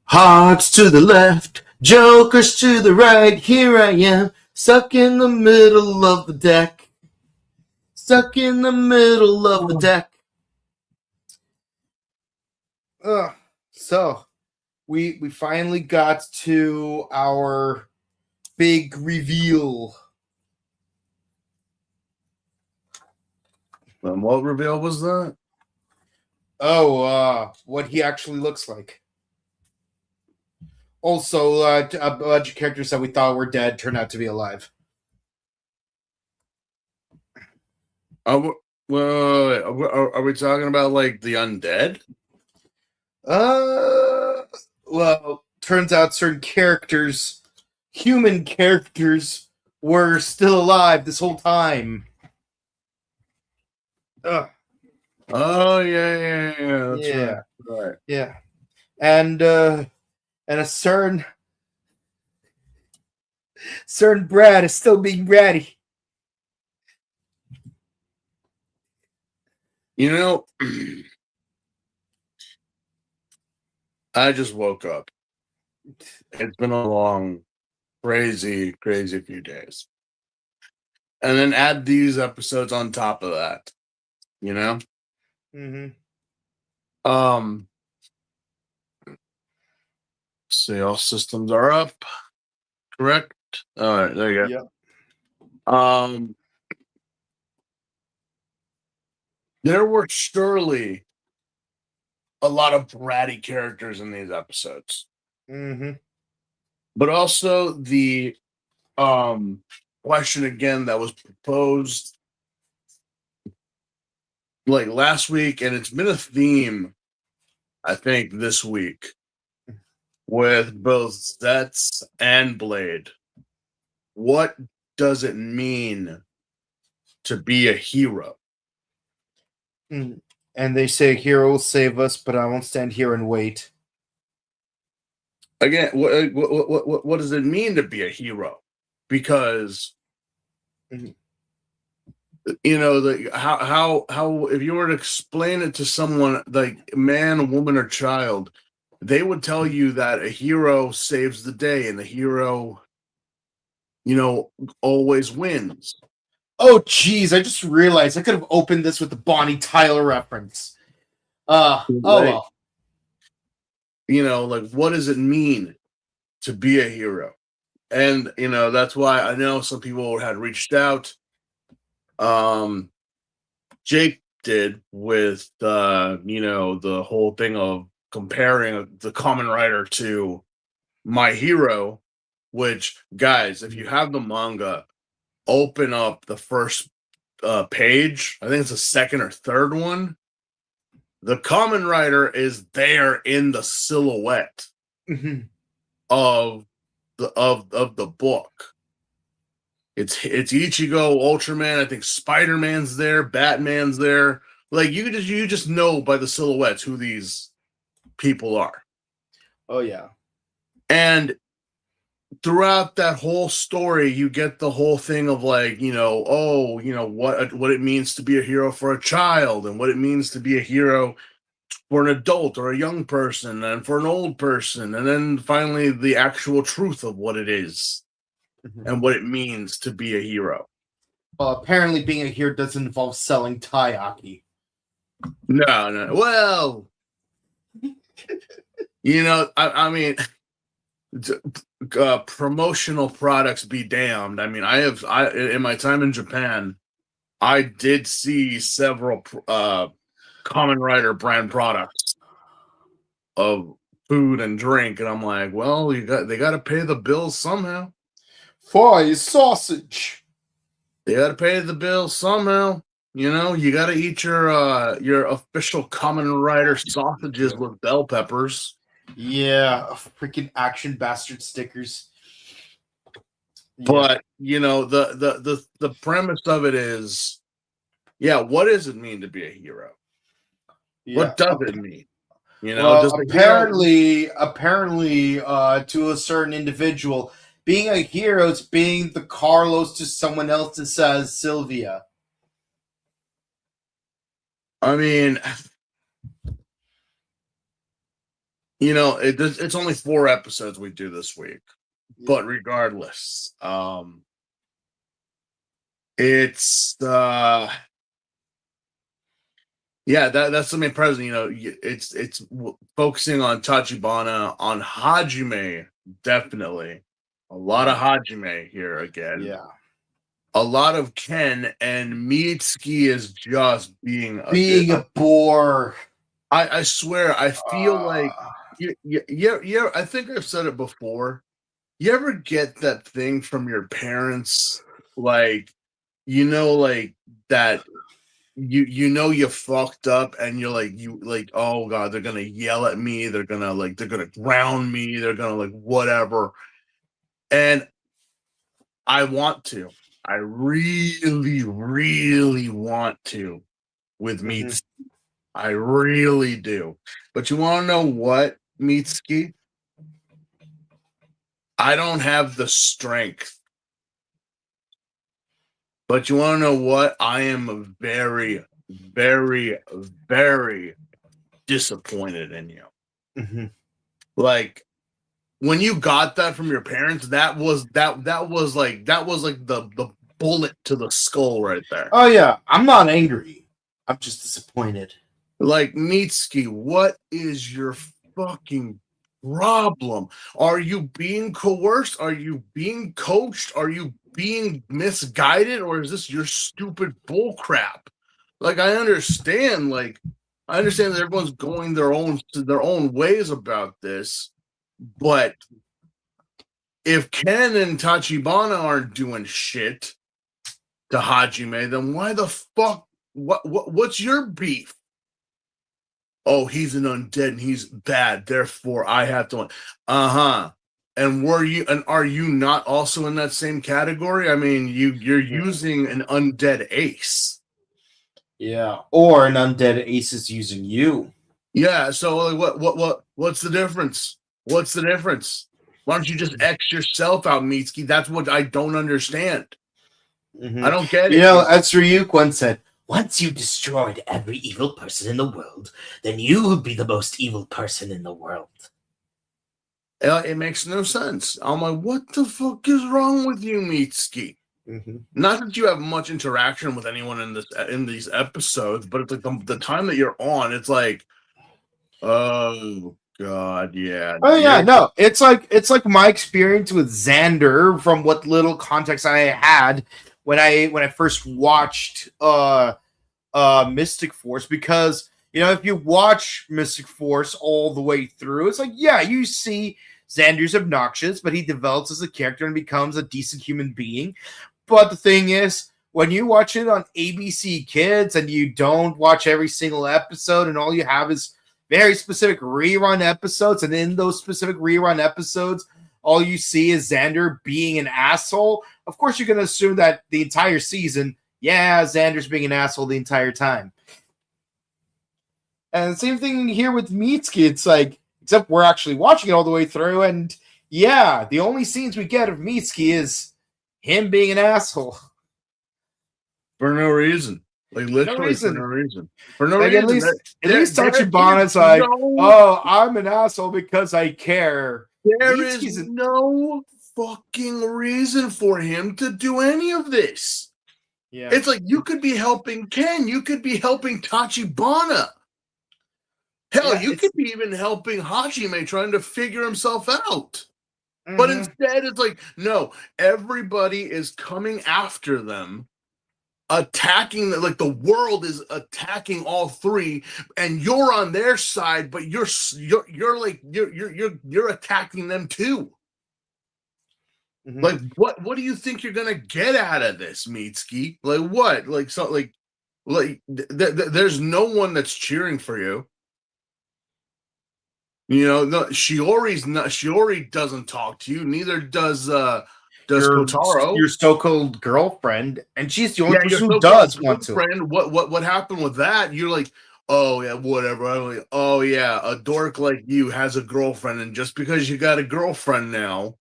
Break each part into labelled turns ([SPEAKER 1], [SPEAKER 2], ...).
[SPEAKER 1] Hearts to the left, jokers to the right. Here I am, stuck in the middle of the deck. Stuck in the middle of the deck. So, we finally got to our big reveal.
[SPEAKER 2] And what reveal was that?
[SPEAKER 1] What he actually looks like. Also, a bunch of characters that we thought were dead turned out to be alive.
[SPEAKER 2] Well, are we talking about like the undead?
[SPEAKER 1] Well, turns out certain characters, human characters, were still alive this whole time.
[SPEAKER 2] Oh yeah. That's right.
[SPEAKER 1] Yeah, and a certain Brad is still being bratty.
[SPEAKER 2] You know, I just woke up. It's been a long, crazy few days. And then add these episodes on top of that. You know?
[SPEAKER 1] Mm-hmm.
[SPEAKER 2] See, all systems are up. Correct? All right, there you go.
[SPEAKER 1] Yep.
[SPEAKER 2] There were surely a lot of bratty characters in these episodes.
[SPEAKER 1] Mm-hmm.
[SPEAKER 2] But also the question again that was proposed like last week, and it's been a theme, I think, this week with both Zets and Blade. What does it mean to be a hero?
[SPEAKER 1] And they say, "Hero will save us, but I won't stand here and wait."
[SPEAKER 2] Again, what does it mean to be a hero? Because you know, how if you were to explain it to someone, like man, woman, or child, they would tell you that a hero saves the day and the hero, you know, always wins.
[SPEAKER 1] Oh, geez, I just realized I could have opened this with the Bonnie Tyler reference. Well.
[SPEAKER 2] You know, like, what does it mean to be a hero? And, you know, that's why I know some people had reached out. Jake did with, you know, the whole thing of comparing the Kamen Rider to My Hero, which, guys, if you have the manga, open up the first page. I think it's the second or third one. The Kamen Rider is there in the silhouette of the book. It's Ichigo, Ultraman. I think Spider-Man's there, Batman's there. Like you just know by the silhouettes who these people are.
[SPEAKER 1] Oh yeah.
[SPEAKER 2] And throughout that whole story, you get the whole thing of like, you know, oh, you know, what it means to be a hero for a child and what it means to be a hero for an adult or a young person and for an old person. And then finally the actual truth of what it is and what it means to be a hero.
[SPEAKER 1] Well, apparently being a hero doesn't involve selling taiyaki.
[SPEAKER 2] No. Well, you know, I mean, promotional products be damned. I mean, I in my time in Japan, I did see several Kamen Rider brand products of food and drink, and I'm like, well, they got to pay the bills somehow.
[SPEAKER 1] Fry sausage.
[SPEAKER 2] They got to pay the bills somehow. You know, you got to eat your official Kamen Rider sausages with bell peppers.
[SPEAKER 1] Yeah, freaking action bastard stickers.
[SPEAKER 2] But you know, the premise of it is, yeah, what does it mean to be a hero?
[SPEAKER 1] Yeah.
[SPEAKER 2] What does it mean? You know,
[SPEAKER 1] well, apparently, to a certain individual, being a hero is being the Carlos to someone else that says Sylvia.
[SPEAKER 2] I mean, You know, it's only 4 episodes we do this week, but regardless, it's yeah, that's the main present. You know, it's focusing on Tachibana, on Hajime, definitely a lot of Hajime here again.
[SPEAKER 1] Yeah.
[SPEAKER 2] A lot of Ken, and Mitsuki is just being
[SPEAKER 1] a bore.
[SPEAKER 2] I swear, I feel like yeah. I think I've said it before. You ever get that thing from your parents, like like that you fucked up, and you're like oh god, they're gonna yell at me, they're gonna ground me, they're gonna whatever, and I want to, I really want to with Mitsuki. I really do. But you want to know what, Mitsuki? I don't have the strength. But you want to know what? I am very, very, very disappointed in you. Like, when you got that from your parents, that was like the bullet to the skull right there.
[SPEAKER 1] Oh yeah, I'm not angry. I'm just disappointed.
[SPEAKER 2] Like, Mitsuki, what is your fucking problem? Are you being coerced? Are you being coached? Are you being misguided? Or is this your stupid bullcrap? Like, I understand that everyone's going their own ways about this, but if Ken and Tachibana aren't doing shit to Hajime, then why the fuck? What's your beef? Oh, he's an undead and he's bad, therefore I have to. And are you not also in that same category? I mean, you're using an undead ace.
[SPEAKER 1] Yeah, or an undead ace is using you.
[SPEAKER 2] Yeah, so what's the difference? What's the difference? Why don't you just X yourself out, Mitsuki? That's what I don't understand. I don't get it.
[SPEAKER 1] You know, as Ryuk once said, once you destroyed every evil person in the world, then you will be the most evil person in the world.
[SPEAKER 2] It makes no sense. I'm like, what the fuck is wrong with you, Mitsuki? Not that you have much interaction with anyone in these episodes, but it's like the time that you're on, it's like, oh god, yeah.
[SPEAKER 1] Oh yeah, no, it's like my experience with Xander from what little context I had when I first watched Mystic Force, because if you watch Mystic Force all the way through, it's like, yeah, you see Xander's obnoxious, but he develops as a character and becomes a decent human being. But the thing is, when you watch it on ABC Kids and you don't watch every single episode, and all you have is very specific rerun episodes, and in those specific rerun episodes, all you see is Xander being an asshole, of course you're going to assume that the entire season, yeah, Xander's being an asshole the entire time. And the same thing here with Mitsuki. It's like, except we're actually watching it all the way through, and yeah, the only scenes we get of Mitsuki is him being an asshole.
[SPEAKER 2] For no reason. Like, literally for no reason. For no reason.
[SPEAKER 1] At least Tachibana's like, oh, I'm an asshole because I care.
[SPEAKER 2] There is no fucking reason for him to do any of this. Yeah. It's like, you could be helping Ken. You could be helping Tachibana. Hell, you could be even helping Hajime trying to figure himself out. But instead, it's like, no, everybody is coming after them, attacking, like the world is attacking all three, and you're on their side, but you're attacking them too. Like, what do you think you're gonna get out of this, Mitsuki? Like, what? Like, so there's no one that's cheering for you. No, Shiori doesn't talk to you. Neither does Kotaro,
[SPEAKER 1] your so-called girlfriend, and she's the only person who does want to.
[SPEAKER 2] What happened with that? You're like, oh yeah, whatever. I'm like, oh yeah, a dork like you has a girlfriend, and just because you got a girlfriend now,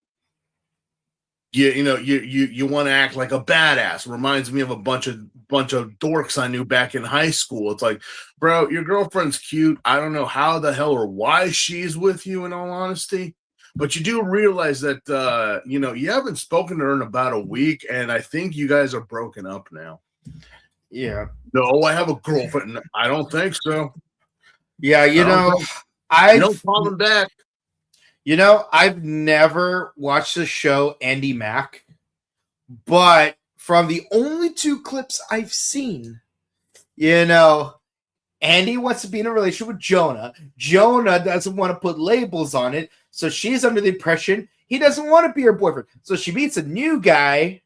[SPEAKER 2] you want to act like a badass. Reminds me of a bunch of bunch of dorks I knew back in high school. It's like, bro, your girlfriend's cute. I don't know how the hell or why she's with you, in all honesty. But you do realize that, you haven't spoken to her in about a week, and I think you guys are broken up now.
[SPEAKER 1] Yeah.
[SPEAKER 2] No, I have a girlfriend. I don't think so.
[SPEAKER 1] Yeah,
[SPEAKER 2] I don't call them back.
[SPEAKER 1] I've never watched the show Andy Mack, but from the only 2 clips I've seen, Andy wants to be in a relationship with Jonah. Jonah doesn't want to put labels on it, so she's under the impression he doesn't want to be her boyfriend. So she meets a new guy,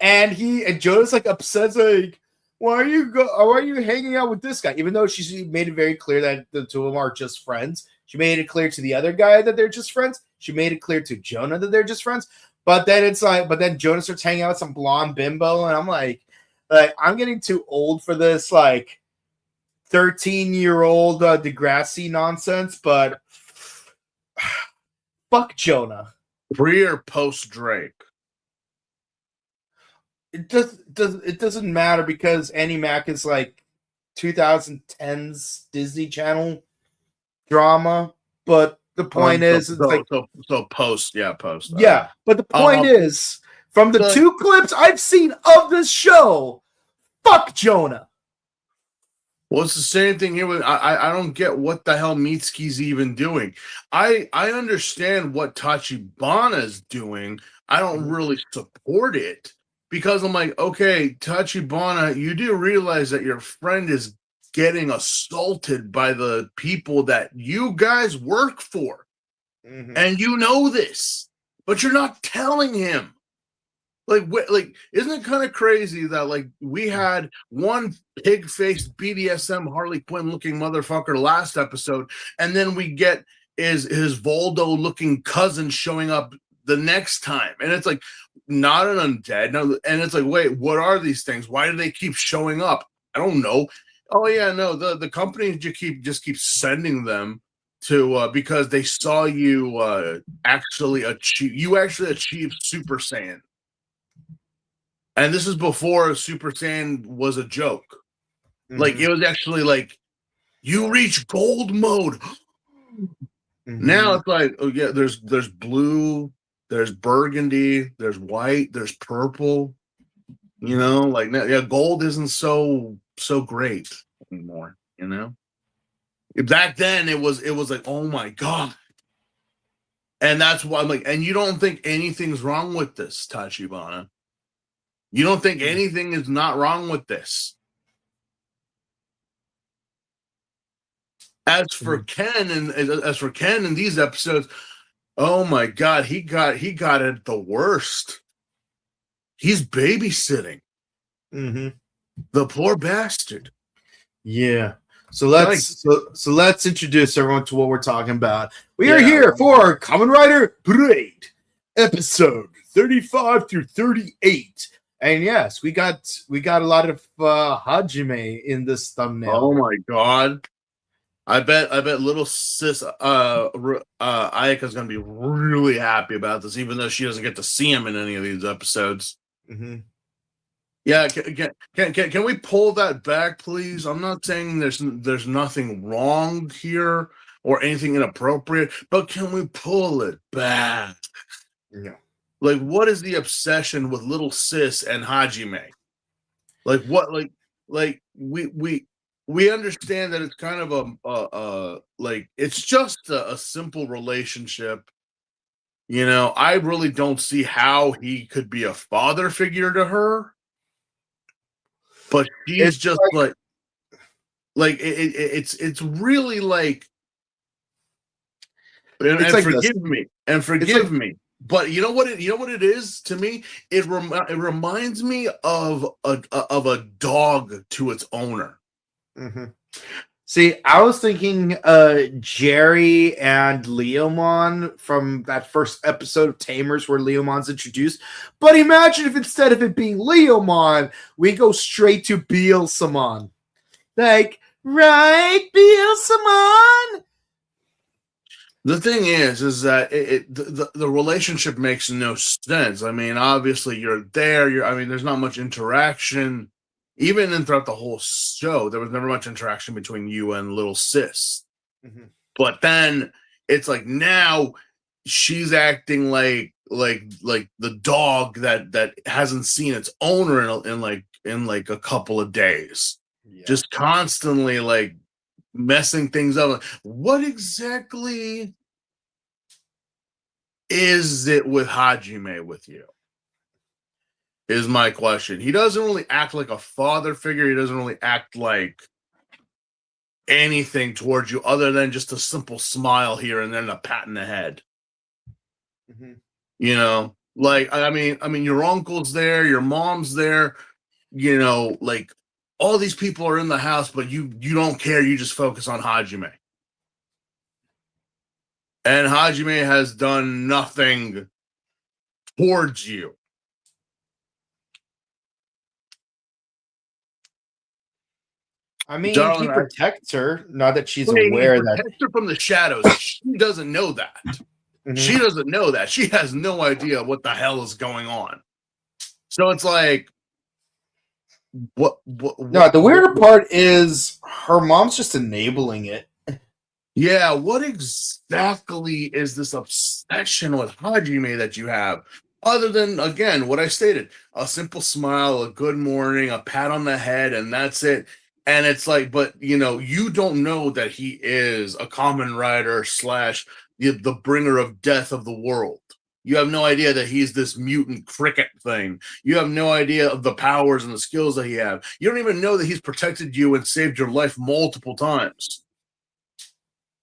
[SPEAKER 1] and Jonah's like upset, like, why are you hanging out with this guy? Even though she made it very clear that the 2 of them are just friends. She made it clear to the other guy that they're just friends. She made it clear to Jonah that they're just friends. But then then Jonah starts hanging out with some blonde bimbo, and I'm like I'm getting too old for this 13-year-old Degrassi nonsense. But fuck Jonah.
[SPEAKER 2] Pre or post Drake?
[SPEAKER 1] It doesn't matter because Annie Mac is 2010's Disney Channel drama, but the point is
[SPEAKER 2] post.
[SPEAKER 1] Yeah, but the point is, from the 2 clips I've seen of this show, fuck Jonah.
[SPEAKER 2] Well, it's the same thing here with I don't get what the hell Mitsuki's even doing. I understand what Tachibana's doing. I don't really support it because I'm like, okay, Tachibana, you do realize that your friend is getting assaulted by the people that you guys work for. Mm-hmm. And you know this, but you're not telling him. Isn't it kind of crazy that we had one pig-faced BDSM Harley Quinn looking motherfucker last episode, and then we get his Voldo looking cousin showing up the next time, and it's like not an undead, no, and it's like, wait, what are these things? Why do they keep showing up? I don't know. Oh yeah, no, the company just keep sending them to because they saw you actually achieve Super Saiyan. And this is before Super Saiyan was a joke. Mm-hmm. It was actually you reach gold mode. Mm-hmm. Now it's oh yeah, there's blue, there's burgundy, there's white, there's purple. Gold isn't so great anymore. Back then it was oh my god. And that's why I'm and you don't think anything's wrong with this, Tachibana? You don't think anything is not wrong with this? As for Ken in these episodes, oh my god, he got it the worst. He's babysitting. Mm-hmm. The poor bastard.
[SPEAKER 1] Yeah. So let's introduce everyone to what we're talking about. We are here for Kamen Rider Parade, episode 35 through 38. And yes, we got a lot of Hajime in this thumbnail.
[SPEAKER 2] Oh my god. I bet little sis Ayaka's gonna be really happy about this, even though she doesn't get to see him in any of these episodes. Mm-hmm. Yeah, can we pull that back, please? I'm not saying there's nothing wrong here or anything inappropriate, but can we pull it back? Yeah. What is the obsession with little sis and Hajime? We understand that it's kind of it's just a simple relationship. I really don't see how he could be a father figure to her. But she's just it's really and forgive me. But you know what it is to me? It reminds me of a dog to its owner.
[SPEAKER 1] Mm-hmm. See, I was thinking Jerry and Leomon from that first episode of Tamers where Leomon's introduced. But imagine if instead of it being Leomon, we go straight to Beelsamon. Right, Beelsamon?
[SPEAKER 2] The thing is that the relationship makes no sense. I mean, obviously you're there. There's not much interaction. even in throughout the whole show, there was never much interaction between you and little sis.
[SPEAKER 1] Mm-hmm.
[SPEAKER 2] But then it's like now she's acting like the dog that hasn't seen its owner in like a couple of days.
[SPEAKER 1] Yeah.
[SPEAKER 2] Just constantly like messing things up. What exactly is it with Hajime with you? Is my question. He doesn't really act like a father figure. He doesn't really act like anything towards you other than just a simple smile here and then a pat in the head.
[SPEAKER 1] Mm-hmm.
[SPEAKER 2] You know, like I mean, your uncle's there, your mom's there. You know, like all these people are in the house, but you don't care. You just focus on Hajime, and Hajime has done nothing towards you.
[SPEAKER 1] I mean,
[SPEAKER 2] Darling,
[SPEAKER 1] he protects her. Not that she's
[SPEAKER 2] he
[SPEAKER 1] aware that.
[SPEAKER 2] protects her from the shadows. She doesn't know that.
[SPEAKER 1] Mhm.
[SPEAKER 2] She doesn't know that. She has no idea what the hell is going on. So it's like, what
[SPEAKER 1] No, the weirder part is her mom's just enabling it.
[SPEAKER 2] Yeah, what exactly is this obsession with Hajime that you have? Other than, again, what I stated, a simple smile, a good morning, a pat on the head, and that's it. And it's like, but you know, you don't know that he is a Kamen Rider slash the bringer of death of the world. You have no idea that he's this mutant cricket thing. You have no idea of the powers and the skills that he have. You don't even know that he's protected you and saved your life multiple times.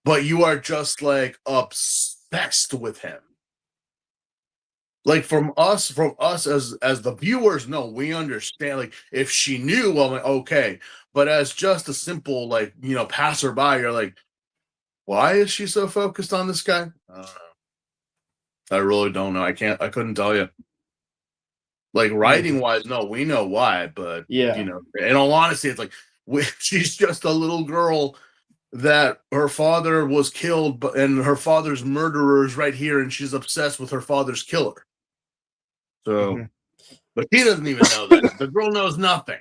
[SPEAKER 2] But you are just like obsessed with him. Like from us as the viewers, no, we understand. Like if she knew, well, I'm like, okay. But as just a simple, like, you know, passerby, you're like, why is she so focused on this guy? I don't know. I really don't know. I couldn't tell you. Like writing wise, no, we know why, but
[SPEAKER 1] Yeah.
[SPEAKER 2] you know, in all honesty, it's like she's just a little girl that her father was killed, and her father's murderer is right here, and she's obsessed with her father's killer. So, but he doesn't even know that. The girl knows nothing.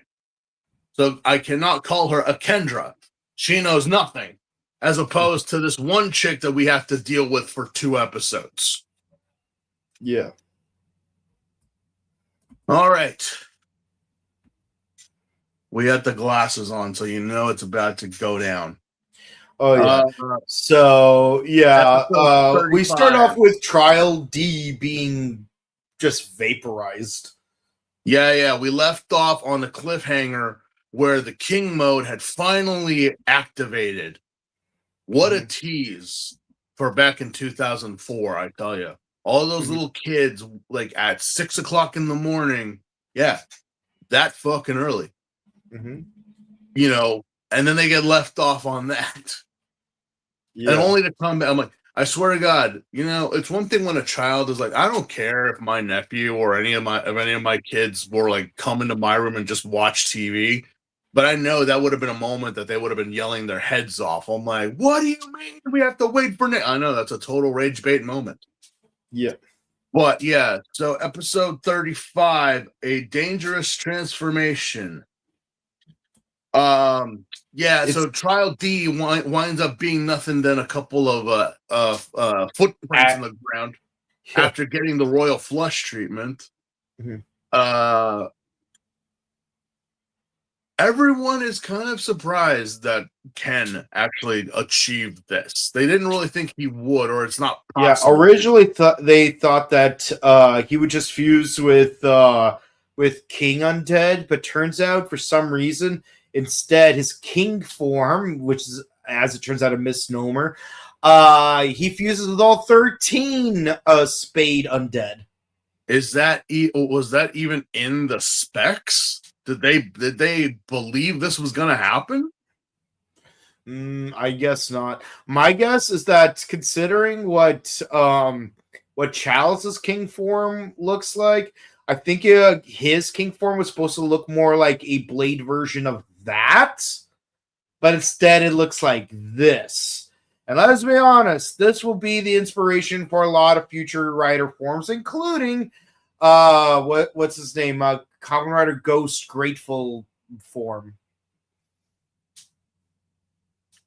[SPEAKER 2] So I cannot call her a Kendra. She knows nothing, as opposed to this one chick that we have to deal with for 2 episodes.
[SPEAKER 1] Yeah.
[SPEAKER 2] All right. We got the glasses on, so you know it's about to go down.
[SPEAKER 1] Oh yeah. So yeah, we start off with Trial D being just vaporized.
[SPEAKER 2] Yeah. We left off on a cliffhanger where the King mode had finally activated. What a tease for back in 2004, I tell you. All those little kids, like at 6 o'clock in the morning. Yeah, that fucking early. You know, and then they get left off on that. Yeah. And only to come back. I'm like, I swear to God, you know, it's one thing when a child is like, I don't care if my nephew or any of my kids were like come into my room and just watch TV. But I know that would have been a moment that they would have been yelling their heads off. I'm like, what do you mean we have to wait for Nick? I know that's a total rage bait moment.
[SPEAKER 1] Yeah.
[SPEAKER 2] But yeah, so episode 35, A Dangerous Transformation. Yeah, so Trial D winds up being nothing than a couple of footprints in the ground after getting the royal flush treatment. Everyone is kind of surprised that Ken actually achieved this. They didn't really think he would, or it's not possible.
[SPEAKER 1] Yeah, originally they thought that he would just fuse with King Undead, but turns out for some reason instead his King form, which is, as it turns out, a misnomer, he fuses with all 13 Spade Undead.
[SPEAKER 2] Was that even in the specs? Did they believe this was going to happen?
[SPEAKER 1] I guess not. My guess is that considering what Chalice's King form looks like, I think his King form was supposed to look more like a Blade version of that, but instead it looks like this. And let's be honest, this will be the inspiration for a lot of future Rider forms, including what's his name? Kamen Rider Ghost Grateful form.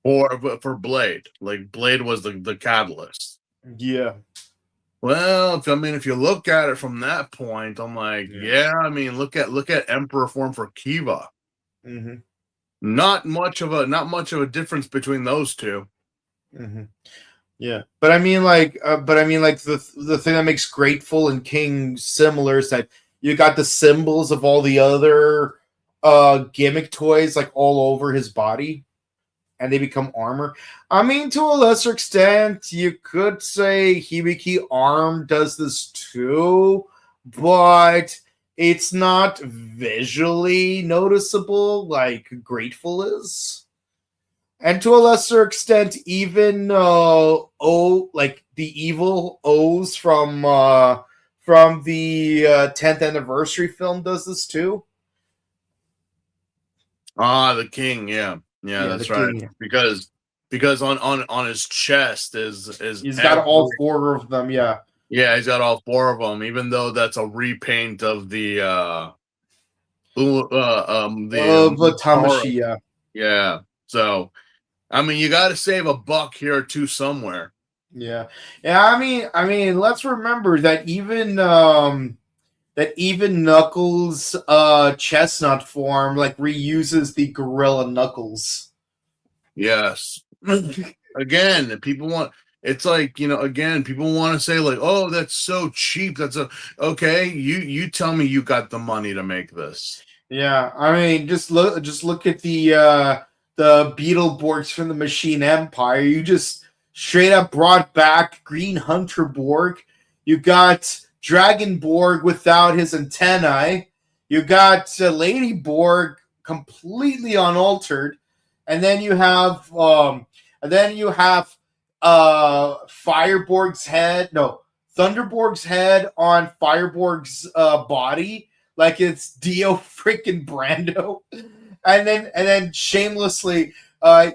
[SPEAKER 2] Or for Blade, like Blade was the catalyst.
[SPEAKER 1] Yeah.
[SPEAKER 2] Well, if you look at it from that point, I'm like, yeah. I mean, look at Emperor form for Kiva.
[SPEAKER 1] Mm-hmm.
[SPEAKER 2] Not much of a difference between those two.
[SPEAKER 1] Mm-hmm. Yeah, but I mean, like, the thing that makes Grateful and King similar is that you got the symbols of all the other gimmick toys like all over his body, and they become armor. I mean, to a lesser extent, you could say Hibiki Arm does this too, but it's not visually noticeable like Grateful is. And to a lesser extent, even like the evil O's from the 10th anniversary film does this too.
[SPEAKER 2] The King, yeah, that's right.
[SPEAKER 1] King.
[SPEAKER 2] Because on his chest is
[SPEAKER 1] He's got all four of them. Yeah,
[SPEAKER 2] he's got all four of them. Even though that's a repaint of the
[SPEAKER 1] Tamashia.
[SPEAKER 2] Yeah. So, I mean, you got to save $1 here or two somewhere.
[SPEAKER 1] Yeah. I mean, let's remember that even Knuckles' chestnut form like reuses the Gorilla Knuckles.
[SPEAKER 2] Yes. Again, people want. It's like, again, people want to say like, "Oh, that's so cheap." Okay. You tell me you got the money to make this.
[SPEAKER 1] Yeah, I mean, just look at the Beetleborgs from the Machine Empire. You just straight up brought back Green Hunter Borg. You got Dragon Borg without his antennae. You got Lady Borg completely unaltered, and then you have Fireborg's head. No, Thunderborg's head on Fireborg's body, like it's Dio freaking Brando, and then shamelessly,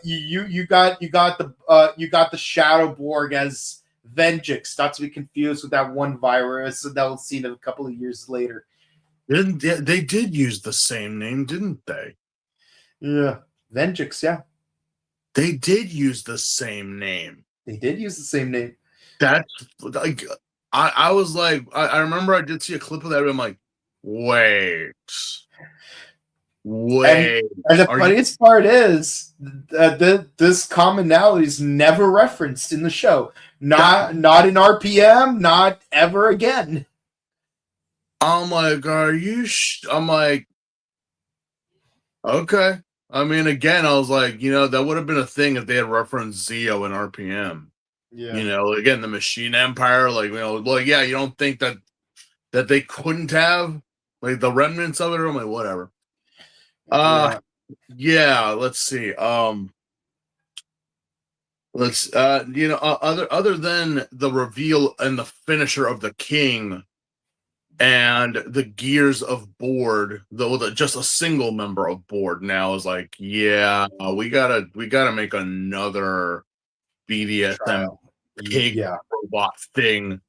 [SPEAKER 1] you got the Shadow Borg as Venjix, not to be confused with that one virus that was seen a couple of years later.
[SPEAKER 2] They did use the same name, didn't they?
[SPEAKER 1] Yeah, Venjix. Yeah,
[SPEAKER 2] they did use the same name.
[SPEAKER 1] They did use the same name.
[SPEAKER 2] That's like I was like, I remember I did see a clip of that. And I'm like, wait.
[SPEAKER 1] And the funniest part is this commonality is never referenced in the show. Not in RPM, not ever again.
[SPEAKER 2] I'm like, I'm like, okay. I mean, again, I was like, that would have been a thing if they had referenced Zeo in RPM.
[SPEAKER 1] Yeah.
[SPEAKER 2] Again, the Machine Empire, like, yeah, you don't think that they couldn't have like the remnants of it? I'm like, whatever. Yeah, let's see. Other than the reveal and the finisher of the King and the gears of Board, though just a single member of Board now is like, yeah, we gotta make another BDSM pig robot thing,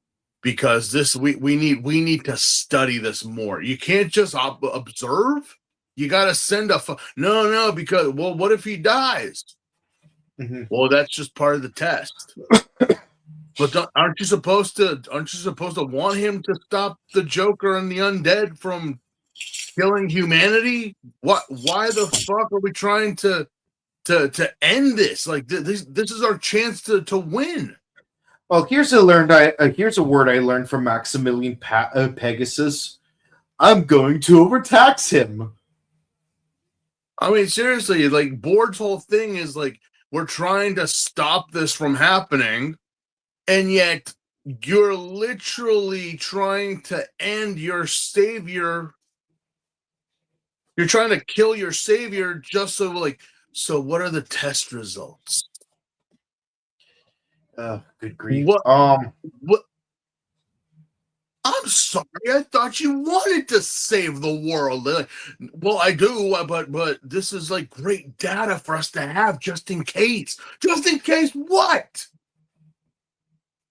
[SPEAKER 2] because this we need to study this more. You can't just observe. You got to send no, because, well, what if he dies?
[SPEAKER 1] Mm-hmm.
[SPEAKER 2] Well, that's just part of the test. But aren't you supposed to want him to stop the Joker and the undead from killing humanity? Why the fuck are we trying to end this? Like, this is our chance to win.
[SPEAKER 1] Well, here's a word I learned from Maximilian Pegasus. I'm going to overtax him.
[SPEAKER 2] I mean, seriously, like, Board's whole thing is like, we're trying to stop this from happening, and yet you're literally trying to end your savior. You're trying to kill your savior just so what are the test results?
[SPEAKER 1] Good grief.
[SPEAKER 2] What? I'm sorry, I thought you wanted to save the world. Well, I do, but this is like great data for us to have just in case. Just in case what?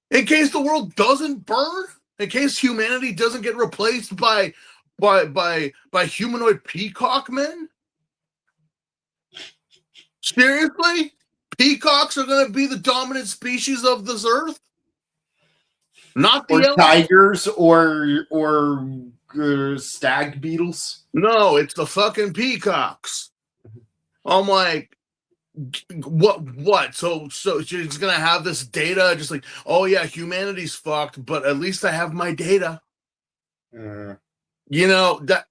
[SPEAKER 2] In case the world doesn't burn? In case humanity doesn't get replaced by humanoid peacock men? Seriously? Peacocks are going to be the dominant species of this earth? Not the
[SPEAKER 1] Or
[SPEAKER 2] elephant?
[SPEAKER 1] tigers or stag beetles.
[SPEAKER 2] No, it's the fucking peacocks. I'm like, what? So she's going to have this data just like, oh yeah, humanity's fucked, but at least I have my data. You know, that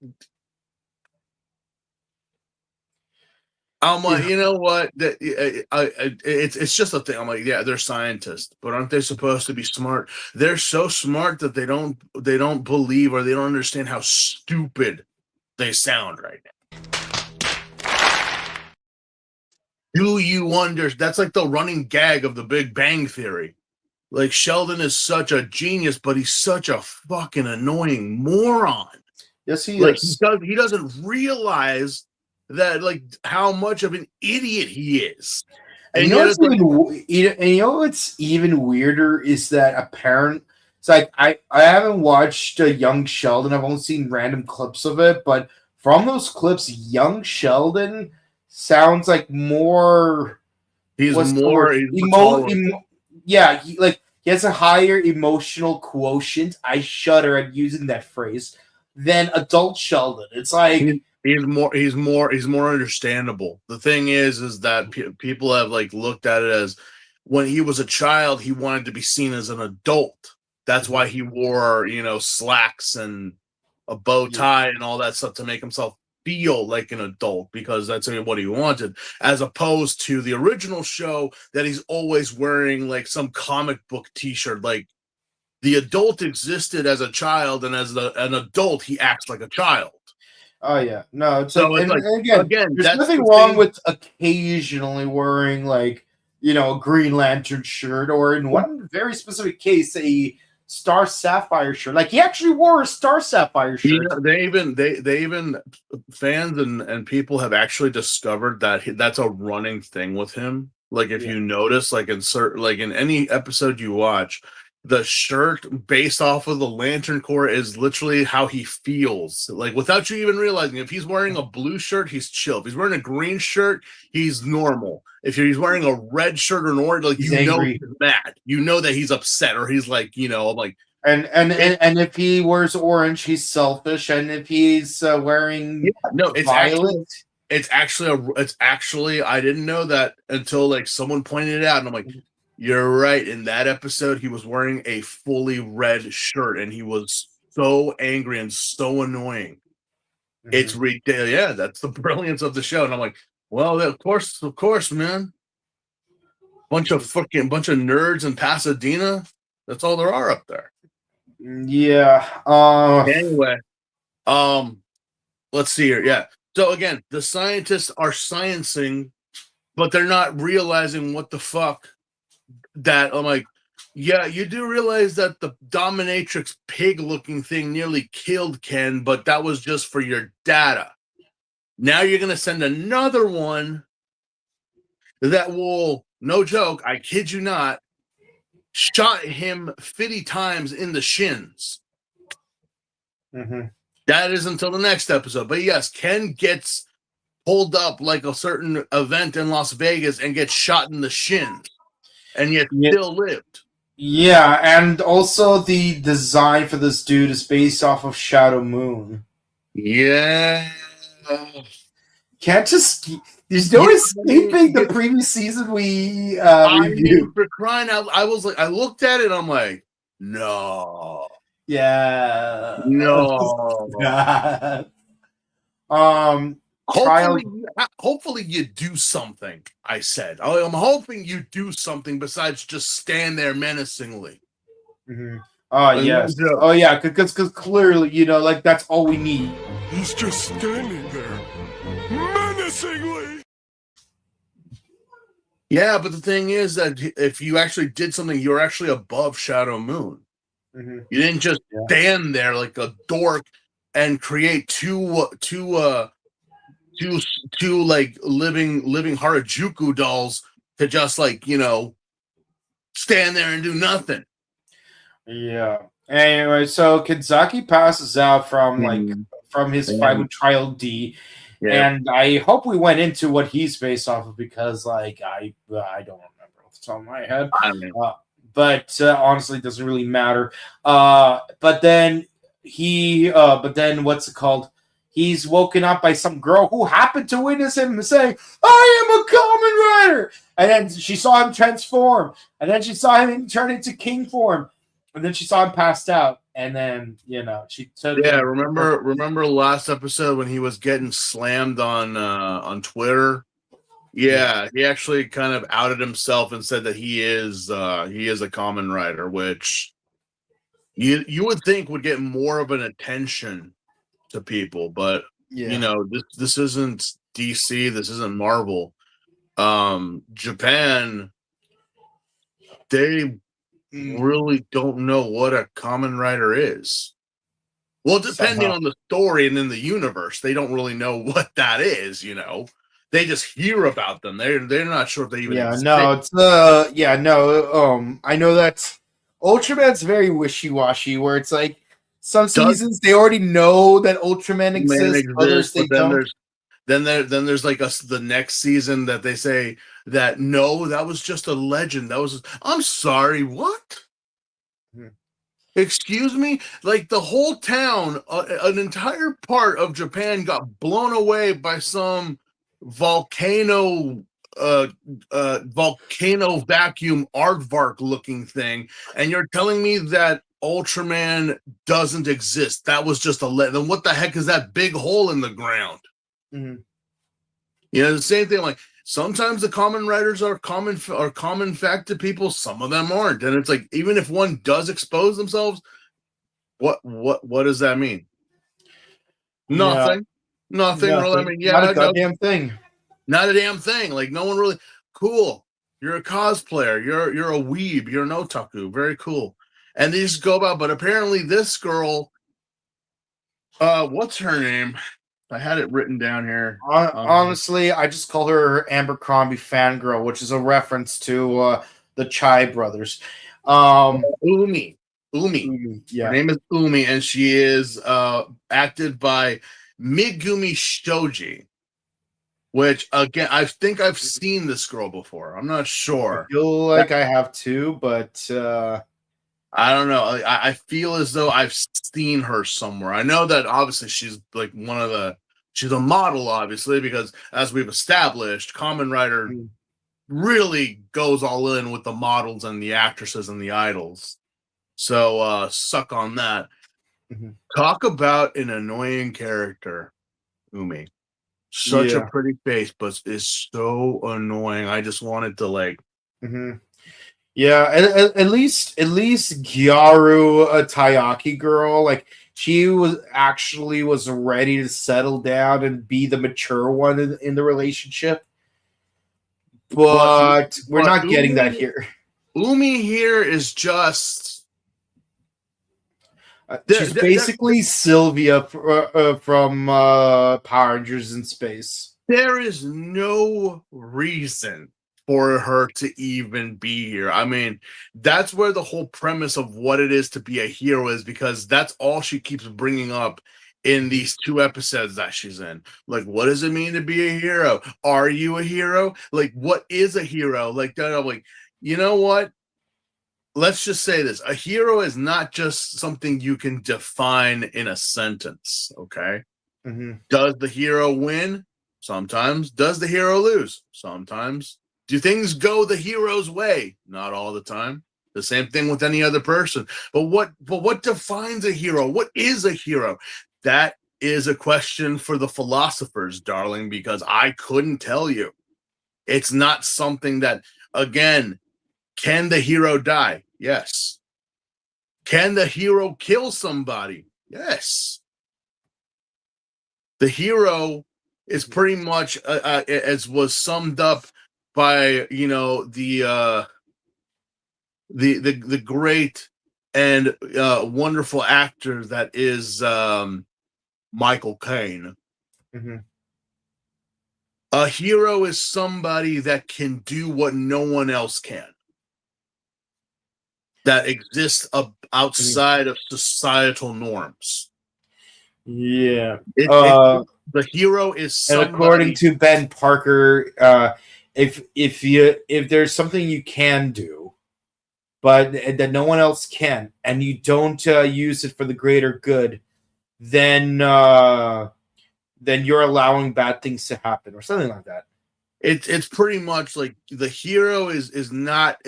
[SPEAKER 2] I'm like, you know what? It's just a thing. I'm like, yeah, they're scientists, but aren't they supposed to be smart? They're so smart that they don't believe or they don't understand how stupid they sound right now. Do you wonder? That's like the running gag of the Big Bang Theory. Like Sheldon is such a genius, but he's such a fucking annoying moron.
[SPEAKER 1] Yes, he
[SPEAKER 2] like
[SPEAKER 1] is.
[SPEAKER 2] he doesn't realize that like how much of an idiot he is.
[SPEAKER 1] And you know what's even weirder is that it's like I haven't watched Young Sheldon. I've only seen random clips of it, but from those clips, Young Sheldon sounds like more.
[SPEAKER 2] He's
[SPEAKER 1] Yeah, he has a higher emotional quotient. I shudder at using that phrase than adult Sheldon. It's like
[SPEAKER 2] he's more understandable. The thing is that people have like looked at it as when he was a child, he wanted to be seen as an adult. That's why he wore, slacks and a bow tie and all that stuff to make himself feel like an adult, because that's what he wanted, as opposed to the original show that he's always wearing like some comic book t-shirt. Like the adult existed as a child, and as an adult he acts like a child.
[SPEAKER 1] Oh yeah, no. It's
[SPEAKER 2] so
[SPEAKER 1] like,
[SPEAKER 2] it's
[SPEAKER 1] and again, there's nothing wrong with occasionally wearing like a Green Lantern shirt, or in one very specific case, a Star Sapphire shirt. Like he actually wore a Star Sapphire shirt.
[SPEAKER 2] They even fans and people have actually discovered that that's a running thing with him. Like if you notice, like in any episode you watch, the shirt based off of the Lantern Corps is literally how he feels. Like without you even realizing, if he's wearing a blue shirt, he's chill. If he's wearing a green shirt, he's normal. If he's wearing a red shirt or an orange, like he's angry. He's mad. You know that he's upset, or he's like, like.
[SPEAKER 1] And if he wears orange, he's selfish. And if he's wearing violet,
[SPEAKER 2] it's actually I didn't know that until like someone pointed it out, and I'm like, you're right. In that episode, he was wearing a fully red shirt, and he was so angry and so annoying. Mm-hmm. It's ridiculous. Yeah, that's the brilliance of the show. And I'm like, well, of course, man. Bunch of nerds in Pasadena. That's all there are up there.
[SPEAKER 1] Yeah.
[SPEAKER 2] Anyway, let's see here. Yeah. So again, the scientists are sciencing, but they're not realizing what the fuck. That I'm like, yeah, you do realize that the dominatrix pig-looking thing nearly killed Ken, but that was just for your data. Now you're gonna send another one that will, no joke, I kid you not, shot him 50 times in the shins.
[SPEAKER 1] Mm-hmm.
[SPEAKER 2] That is until the next episode. But yes, Ken gets pulled up like a certain event in Las Vegas and gets shot in the shins. And yet still lived.
[SPEAKER 1] Yeah, and also the design for this dude is based off of Shadow Moon.
[SPEAKER 2] Yeah.
[SPEAKER 1] Can't just... There's no escaping the previous season we reviewed.
[SPEAKER 2] For crying out, I was like, I looked at it, I'm like, no.
[SPEAKER 1] Yeah.
[SPEAKER 2] No. Hopefully you do something, I said. I'm hoping you do something besides just stand there menacingly.
[SPEAKER 1] Mm-hmm. Oh, yes. Oh, yeah, because clearly, like, that's all we need.
[SPEAKER 3] He's just standing there, menacingly.
[SPEAKER 2] Yeah, but the thing is that if you actually did something, you're actually above Shadow Moon. Mm-hmm. You didn't just stand there like a dork and create two like living Harajuku dolls to just like stand there and do nothing.
[SPEAKER 1] Yeah. Anyway, so Kenzaki passes out from his fight with Trial D,
[SPEAKER 2] Yeah.
[SPEAKER 1] And I hope we went into what he's based off of because, like, I don't remember off the top of my head.
[SPEAKER 2] I mean,
[SPEAKER 1] But honestly, it doesn't really matter. But then what's it called? He's woken up by some girl who happened to witness him saying, "I am a Kamen Rider," and then she saw him transform, and then she saw him turn into King form, and then she saw him passed out, and then she took
[SPEAKER 2] yeah.
[SPEAKER 1] him.
[SPEAKER 2] Remember last episode when he was getting slammed on Twitter? Yeah, he actually kind of outed himself and said that he is a Kamen Rider, which you would think would get more of an attention to people, but this isn't DC, this isn't Marvel. Japan, they really don't know what a Kamen Rider is. Well, depending on the story and in the universe, they don't really know what that is, They just hear about them. They're not sure if they even exist.
[SPEAKER 1] I know that Ultraman's very wishy-washy, where it's like some seasons they already know that Ultraman exists, others they don't.
[SPEAKER 2] Then there's like the next season that they say that no, that was just a legend. I'm sorry, what? Excuse me? Like the whole town, an entire part of Japan got blown away by some volcano vacuum aardvark looking thing, and you're telling me that Ultraman doesn't exist. That was just then what the heck is that big hole in the ground? The same thing. Like sometimes the Kamen Riders are common fact to people. Some of them aren't, and it's like even if one does expose themselves, what does that mean? Nothing. Nothing. Really. I mean,
[SPEAKER 1] not a goddamn thing.
[SPEAKER 2] Not a damn thing. Like no one really. Cool. You're a cosplayer. You're a weeb. You're an otaku. Very cool. And they just go about. But apparently, this girl. What's her name? I had it written down here.
[SPEAKER 1] Honestly, I just call her Abercrombie Fangirl, which is a reference to the Chai brothers.
[SPEAKER 2] Umi.
[SPEAKER 1] Yeah.
[SPEAKER 2] Her name is Umi, and she is acted by Megumi Shoji. Which again, I think I've seen this girl before. I'm not sure.
[SPEAKER 1] I feel like I have too, but
[SPEAKER 2] I don't know. I feel as though I've seen her somewhere. I know that obviously she's like she's a model, obviously, because as we've established, Kamen Rider really goes all in with the models and the actresses and the idols. So suck on that. Talk about an annoying character, Umi. Such a pretty face, but is so annoying. I just wanted to like.
[SPEAKER 1] Yeah, at least Gyaru, a Taiyaki girl, like she was ready to settle down and be the mature one in the relationship. But we're not getting that here.
[SPEAKER 2] Umi here is just.
[SPEAKER 1] She's basically Sylvia from Power Rangers in Space.
[SPEAKER 2] There is no reason for her to even be here. I mean, that's where the whole premise of what it is to be a hero is, because that's all she keeps bringing up in these 2 episodes that she's in. Like, what does it mean to be a hero? Are you a hero? Like, what is a hero? Like, I'm like, you know what? Let's just say this. A hero is not just something you can define in a sentence, okay? Does the hero win? Sometimes. Does the hero lose? Sometimes. Do things go the hero's way? Not all the time. The same thing with any other person. But what defines a hero? What is a hero? That is a question for the philosophers, darling, because I couldn't tell you. It's not something that, again, can the hero die? Yes. Can the hero kill somebody? Yes. The hero is pretty much as was summed up by the great and wonderful actor that is Michael Caine. A hero is somebody that can do what no one else can. That exists outside of societal norms.
[SPEAKER 1] Yeah.
[SPEAKER 2] The hero is
[SPEAKER 1] And
[SPEAKER 2] somebody.
[SPEAKER 1] according to Ben Parker, if there's something you can do, but that no one else can, and you don't use it for the greater good, then you're allowing bad things to happen, or something like that.
[SPEAKER 2] It's pretty much like the hero is not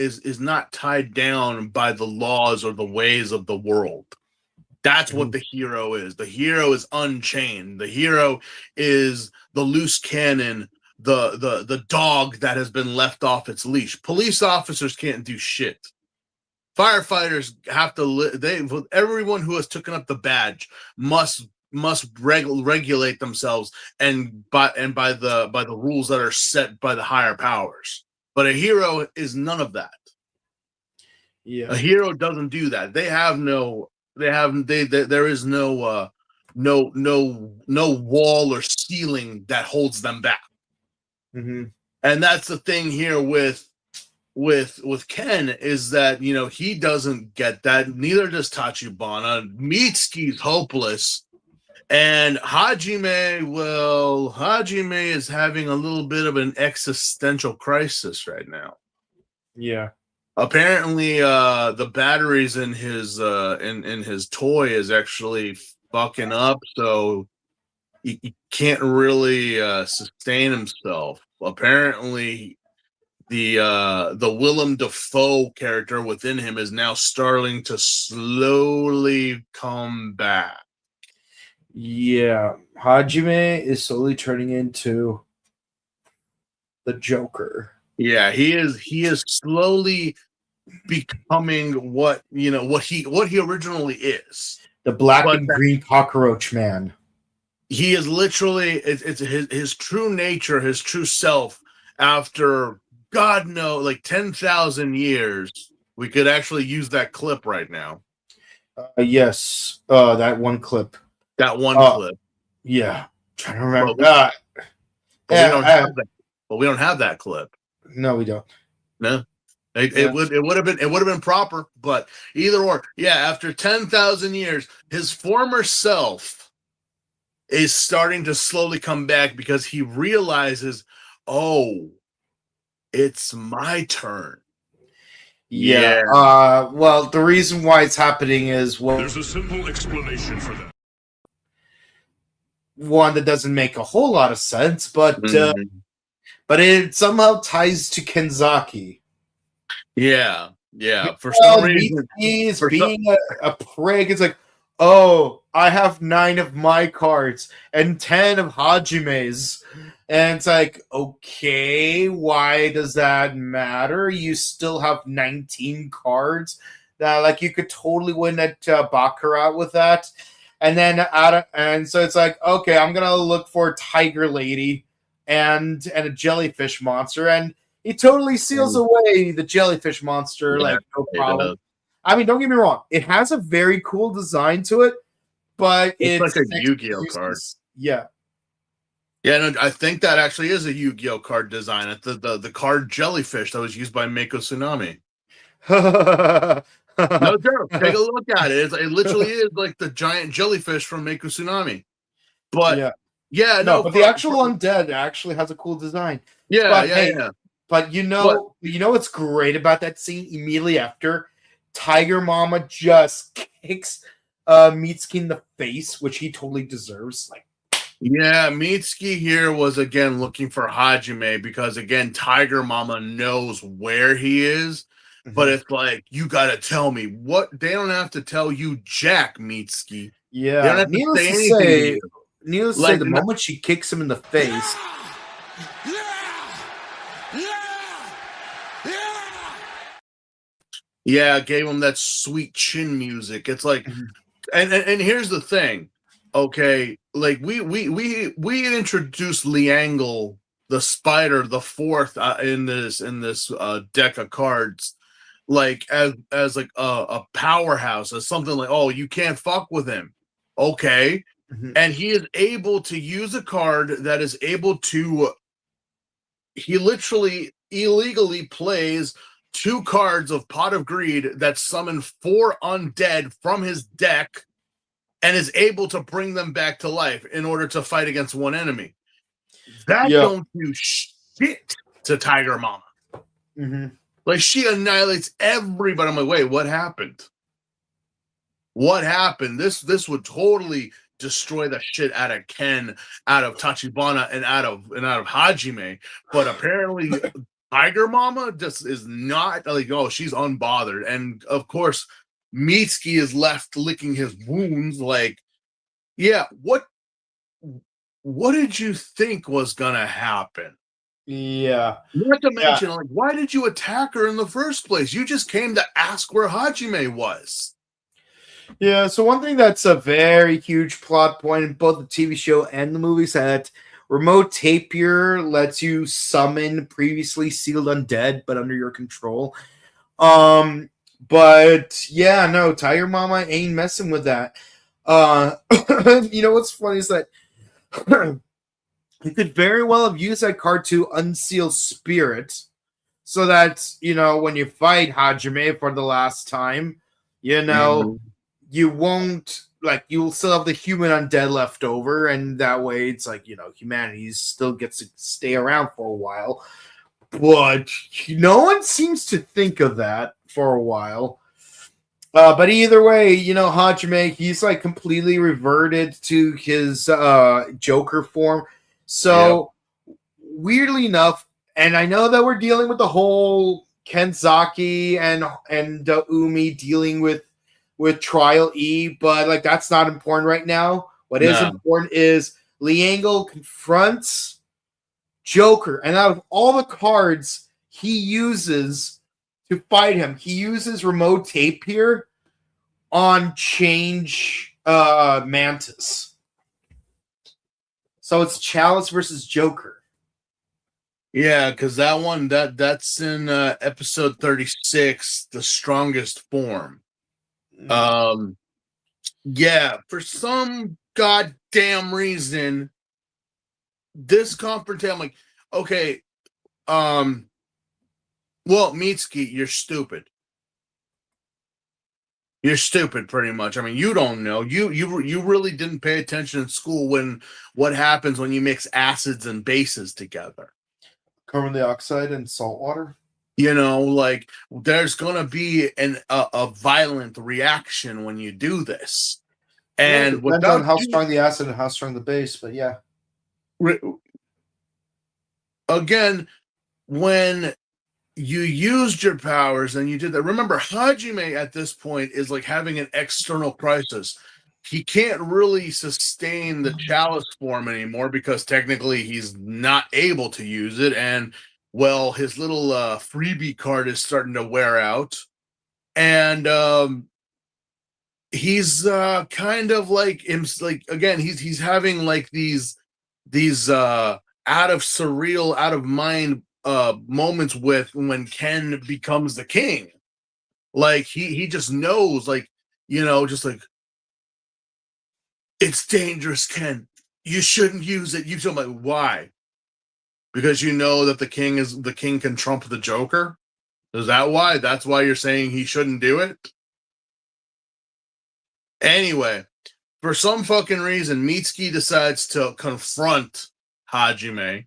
[SPEAKER 2] tied down by the laws or the ways of the world. That's what the hero is. The hero is unchained. The hero is the loose cannon, the dog that has been left off its leash. Police officers can't do shit. Firefighters have to everyone who has taken up the badge must regulate themselves and by the rules that are set by the higher powers. But a hero is none of that.
[SPEAKER 1] Yeah.
[SPEAKER 2] A hero doesn't do that. There is no wall or ceiling that holds them back.
[SPEAKER 1] Mm-hmm.
[SPEAKER 2] And that's the thing here with Ken, is that, you know, he doesn't get that. Neither does Tachibana. Mitsuki's hopeless. And Hajime is having a little bit of an existential crisis right now.
[SPEAKER 1] Yeah.
[SPEAKER 2] Apparently, the batteries in his toy is actually fucking up, so he can't really sustain himself. Apparently, the Willem Dafoe character within him is now starting to slowly come back.
[SPEAKER 1] Yeah, Hajime is slowly turning into the Joker.
[SPEAKER 2] Yeah, he is slowly becoming what he originally is.
[SPEAKER 1] The black and green cockroach man.
[SPEAKER 2] He is literally it's his true nature, his true self. After God knows, like 10,000 years, we could actually use that clip right now.
[SPEAKER 1] Yes, that one clip.
[SPEAKER 2] That one clip.
[SPEAKER 1] Yeah, I'm trying to remember.
[SPEAKER 2] But we don't have that clip.
[SPEAKER 1] No, we don't.
[SPEAKER 2] No, it would have been proper, but either or. Yeah, after 10,000 years, his former self is starting to slowly come back because he realizes, oh, it's my turn.
[SPEAKER 1] Yeah. Well, the reason why it's happening is
[SPEAKER 3] there's a simple explanation for that.
[SPEAKER 1] One that doesn't make a whole lot of sense, but it somehow ties to Kenzaki.
[SPEAKER 2] Yeah. For some reason,
[SPEAKER 1] he's being a prig. It's like, oh, I have 9 of my cards and 10 of Hajime's. And it's like, okay, why does that matter? You still have 19 cards. Like, you could totally win at Baccarat with that. And then, so it's like, okay, I'm going to look for a Tiger Lady and a Jellyfish Monster. And he totally seals away the Jellyfish Monster, like, no problem. I mean, don't get me wrong. It has a very cool design to it, but it's
[SPEAKER 2] like a Yu-Gi-Oh card.
[SPEAKER 1] Yeah.
[SPEAKER 2] Yeah, no, I think that actually is a Yu-Gi-Oh card design. It's the card Jellyfish that was used by Mako Tsunami. No joke. Take a look at it. It literally is like the giant jellyfish from Mako Tsunami. But but
[SPEAKER 1] the actual undead actually has a cool design. But you know what's great about that scene? Immediately after, Tiger Mama just kicks Mitsuki in the face, which he totally deserves. Like,
[SPEAKER 2] yeah, Mitsuki here was again looking for Hajime because again, Tiger Mama knows where he is. But it's like, you gotta tell me what. They don't have to tell you jack, Mitsuki.
[SPEAKER 1] Yeah,
[SPEAKER 2] they don't have to say anything to you.
[SPEAKER 1] Needless to say, the moment she kicks him in the face,
[SPEAKER 2] gave him that sweet chin music. It's like, and here's the thing, okay, like we introduced Liangle, the spider, the fourth in this deck of cards, like as like a powerhouse, as something like, oh, you can't fuck with him, okay. And he is able to use a card that is able to, he literally illegally plays 2 cards of Pot of Greed that summon 4 undead from his deck and is able to bring them back to life in order to fight against one enemy. That
[SPEAKER 1] Yeah.
[SPEAKER 2] don't do shit to Tiger Mama.
[SPEAKER 1] Mm-hmm.
[SPEAKER 2] Like, she annihilates everybody. I'm like, wait, what happened? What happened? This would totally destroy the shit out of Ken, out of Tachibana, and out of Hajime. But apparently, Tiger Mama just is not like, oh, she's unbothered. And of course, Mitsuki is left licking his wounds. Like, yeah, what did you think was gonna happen?
[SPEAKER 1] Yeah.
[SPEAKER 2] Not to mention, like, why did you attack her in the first place? You just came to ask where Hajime was.
[SPEAKER 1] Yeah, so one thing that's a very huge plot point in both the TV show and the movies that remote tapir lets you summon previously sealed undead but under your control. But yeah, no, Tiger Mama ain't messing with that. You know what's funny is that you could very well have used that card to unseal spirit so that, you know, when you fight Hajime for the last time, you know, you won't, like, you'll still have the human undead left over, and that way it's like, you know, humanity still gets to stay around for a while. But no one seems to think of that for a while. But either way, you know, Hajime, he's like completely reverted to his Joker form. So weirdly enough, and I know that we're dealing with the whole Kenzaki and Umi dealing with Trial E, but like that's not important right now. What is important is Liangle confronts Joker, and out of all the cards he uses to fight him, he uses remote tape here on Change Mantis. So it's Chalice versus Joker.
[SPEAKER 2] Yeah, because that one that's in episode 36, the strongest form. Yeah, for some goddamn reason, this confrontation, I'm like, okay, well, Mitsuki, you're stupid. You're stupid, pretty much. I mean, you don't know. You really didn't pay attention in school when what happens when you mix acids and bases together.
[SPEAKER 1] Carbon dioxide and salt water.
[SPEAKER 2] You know, like there's gonna be a violent reaction when you do this, and
[SPEAKER 1] yeah, depends on how strong the acid and how strong the base. But yeah,
[SPEAKER 2] again, when you used your powers and you did that. Remember, Hajime at this point is like having an external crisis. He can't really sustain the chalice form anymore because technically he's not able to use it, and well, his little freebie card is starting to wear out, and he's kind of like him. Like again, he's having like these out of surreal, out of mind moments with when Ken becomes the king. Like he just knows, like, you know, just like, it's dangerous, Ken. You shouldn't use it. I'm like, why? Because you know that the king can trump the Joker? Is that why? That's why you're saying he shouldn't do it? Anyway, for some fucking reason, Mitsuki decides to confront Hajime,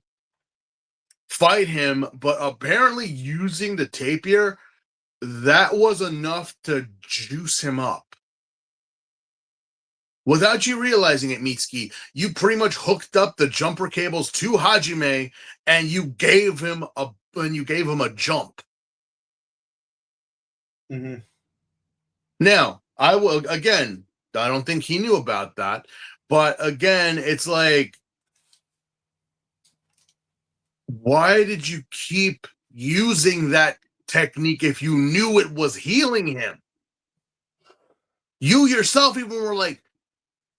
[SPEAKER 2] fight him, but apparently using the tapir, that was enough to juice him up. Without you realizing it, Mitsuki, you pretty much hooked up the jumper cables to Hajime, and you gave him a jump.
[SPEAKER 1] Mm-hmm.
[SPEAKER 2] Now, I don't think he knew about that, but again, it's like, why did you keep using that technique if you knew it was healing him? You yourself even were like,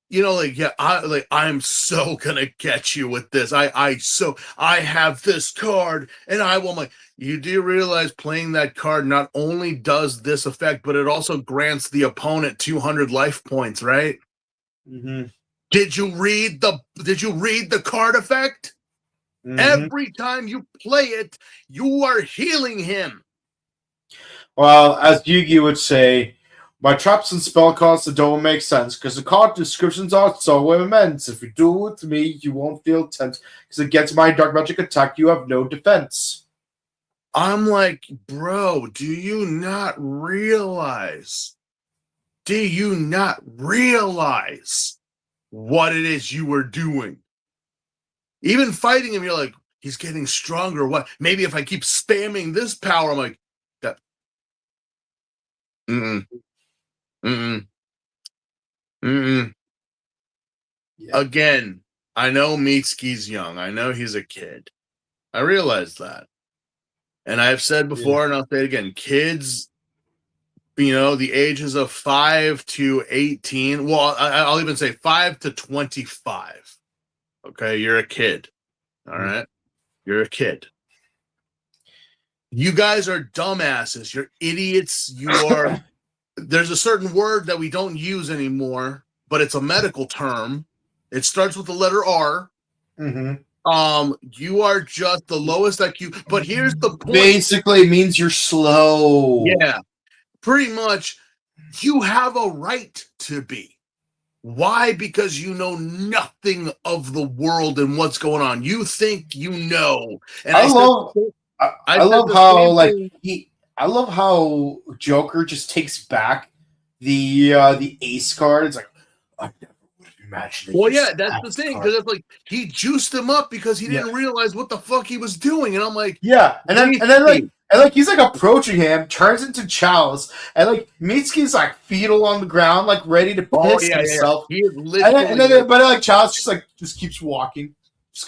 [SPEAKER 2] you know, like, yeah, I'm so gonna get you with this. I have this card, and I will. Like, you do realize playing that card not only does this effect, but it also grants the opponent 200 life points, right?
[SPEAKER 1] Mm-hmm.
[SPEAKER 2] Did you read the card effect? Mm-hmm. Every time you play it, you are healing him.
[SPEAKER 1] Well, as Yugi would say, My traps and spell cards don't make sense because the card descriptions are so immense. If you do it with me, you won't feel tense because against my dark magic attack, you have no defense.
[SPEAKER 2] I'm like, bro, do you not realize? Do you not realize what it is you were doing? Even fighting him, you're like, he's getting stronger. What? Maybe if I keep spamming this power, I'm like, that. Mm-mm. Mm-mm. Mm-mm.
[SPEAKER 1] Yeah.
[SPEAKER 2] Again, I know Mitsuki's young. I know he's a kid. I realize that. And I've said before, and I'll say it again, kids, the ages of 5 to 18. Well, I'll even say 5 to 25. Okay, you're a kid. All right? You're a kid. You guys are dumbasses. You're idiots. There's a certain word that we don't use anymore, but it's a medical term. It starts with the letter R. You are just the lowest IQ. But here's the point.
[SPEAKER 1] Basically, it means you're slow.
[SPEAKER 2] Yeah, pretty much. You have a right to be. Why? Because you know nothing of the world and what's going on. You think you know. And I
[SPEAKER 1] love how Joker just takes back the ace card. It's like I never would have imagined.
[SPEAKER 2] Well, yeah, that's the thing, because it's like he juiced him up because he didn't realize what the fuck he was doing, and I'm like,
[SPEAKER 1] yeah, and then he's like approaching him, turns into Chalice, and like Mitsuki's like fetal on the ground, like ready to piss himself.
[SPEAKER 2] He is literally,
[SPEAKER 1] but Chalice just keeps walking.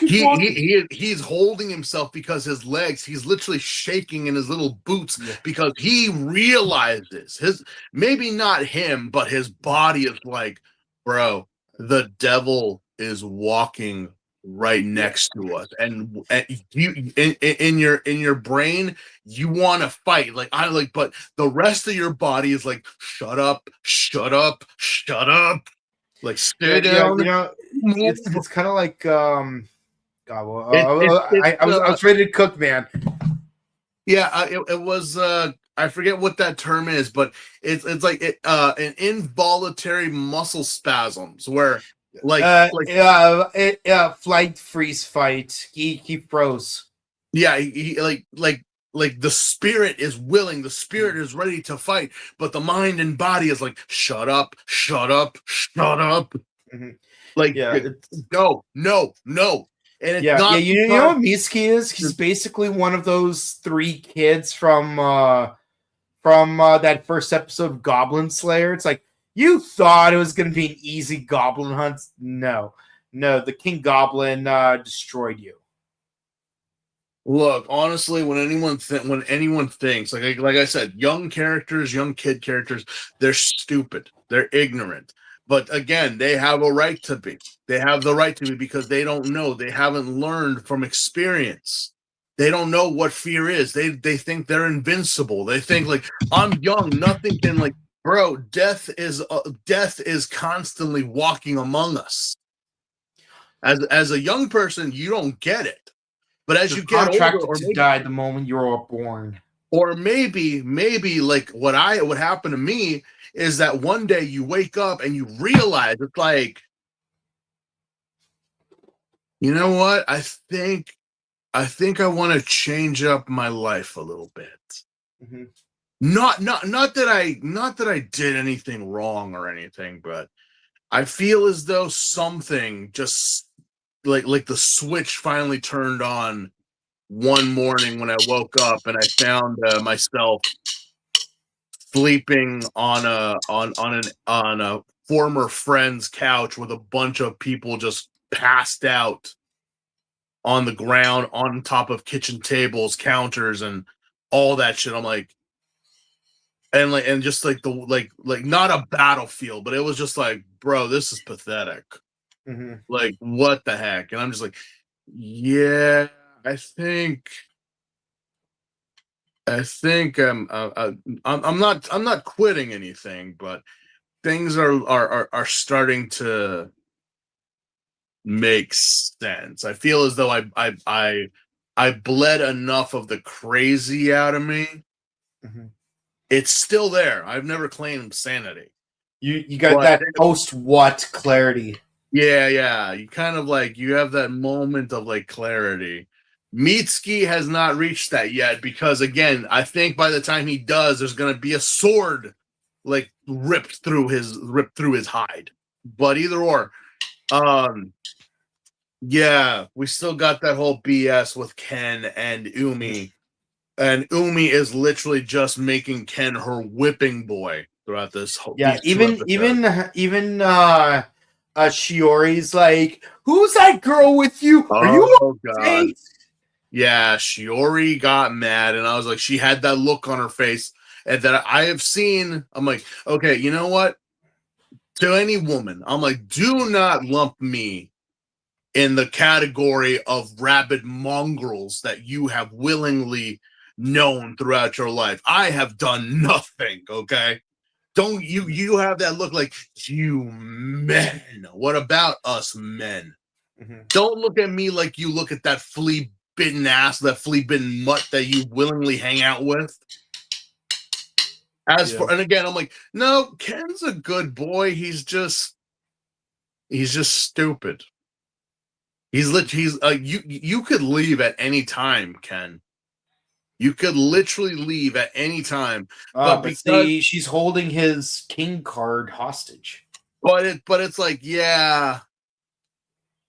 [SPEAKER 2] He's holding himself because his legs, he's literally shaking in his little boots because he realizes maybe not him, but his body is like, bro, the devil is walking right next to us, and you in your brain you want to fight but the rest of your body is like, shut up, like stay down.
[SPEAKER 1] It's kind of like God, well, I was ready to cook, man.
[SPEAKER 2] Yeah, it was. I forget what that term is, but it's like an involuntary muscle spasms where
[SPEAKER 1] flight, freeze, fight. He froze.
[SPEAKER 2] Yeah, he like the spirit is willing, the spirit is ready to fight, but the mind and body is like, shut up. Like, no. And it's not
[SPEAKER 1] you know what Mitsuki is? He's basically one of those 3 kids from that first episode of Goblin Slayer. It's like, you thought it was going to be an easy goblin hunt. No, the King Goblin destroyed you.
[SPEAKER 2] Look, honestly, when anyone thinks, like I said, young kid characters, they're stupid, they're ignorant. But again, they have a right to be. They have the right to be because they don't know. They haven't learned from experience. They don't know what fear is. They think they're invincible. They think like, I'm young, nothing can like, bro. Death is constantly walking among us. As a young person, you don't get it. But as you get older, or
[SPEAKER 1] maybe die the moment you were born,
[SPEAKER 2] or maybe like what happened to me is that one day you wake up and you realize it's like, you know what? I think I want to change up my life a little bit.
[SPEAKER 1] Mm-hmm.
[SPEAKER 2] Not that I did anything wrong or anything, but I feel as though something just like the switch finally turned on one morning when I woke up and I found myself sleeping on a former friend's couch with a bunch of people just passed out on the ground, on top of kitchen tables, counters, and all that shit. I'm like, and just like not a battlefield, but it was just like, bro, this is pathetic.
[SPEAKER 1] Mm-hmm.
[SPEAKER 2] Like, what the heck? And I'm just like, yeah, I think I'm not quitting anything, but things are starting to make sense. I feel as though I bled enough of the crazy out of me.
[SPEAKER 1] Mm-hmm.
[SPEAKER 2] It's still there. I've never claimed sanity.
[SPEAKER 1] You got
[SPEAKER 2] But
[SPEAKER 1] that post what clarity.
[SPEAKER 2] Yeah. You kind of like you have that moment of like clarity. Mitsuki has not reached that yet because again, I think by the time he does, there's gonna be a sword like ripped through his hide. But either or, yeah, we still got that whole BS with Ken and Umi. And Umi is literally just making Ken her whipping boy throughout this whole
[SPEAKER 1] Yeah,
[SPEAKER 2] these two
[SPEAKER 1] even Shiori's like, who's that girl with you? Are you
[SPEAKER 2] Oh
[SPEAKER 1] okay?
[SPEAKER 2] god. Yeah, Shiori got mad, and I was like, she had that look on her face, and that I have seen. I'm like, okay, you know what? To any woman, I'm like, do not lump me in the category of rabid mongrels that you have willingly known throughout your life. I have done nothing, okay? Don't you have that look like you men. What about us men?
[SPEAKER 1] Mm-hmm.
[SPEAKER 2] Don't look at me like you look at that flea bitten ass, that flea bitten mutt that you willingly hang out with. And again, I'm like, no, Ken's a good boy. He's just stupid. He's you could leave at any time, Ken. You could literally leave at any time.
[SPEAKER 1] But see, she's holding his king card hostage.
[SPEAKER 2] But it's like, yeah,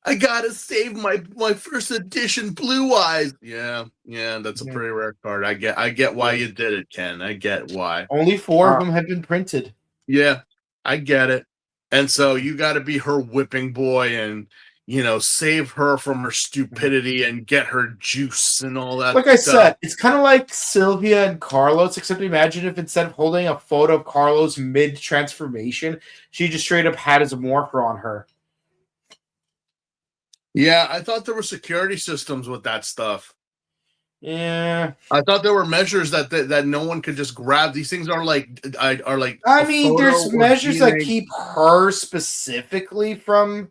[SPEAKER 2] I gotta save my first edition Blue Eyes. Yeah, that's a pretty rare card. I get why you did it, Ken. I get why.
[SPEAKER 1] Only 4 of them have been printed.
[SPEAKER 2] Yeah, I get it. And so you got to be her whipping boy and save her from her stupidity and get her juice and all that.
[SPEAKER 1] Like I said, it's kind of like Sylvia and Carlos, except imagine if instead of holding a photo of Carlos mid-transformation, she just straight up had his morpher on her.
[SPEAKER 2] Yeah, I thought there were security systems with that stuff.
[SPEAKER 1] Yeah,
[SPEAKER 2] I thought there were measures that no one could just grab. These things are like.
[SPEAKER 1] I mean, there's measures that keep her specifically from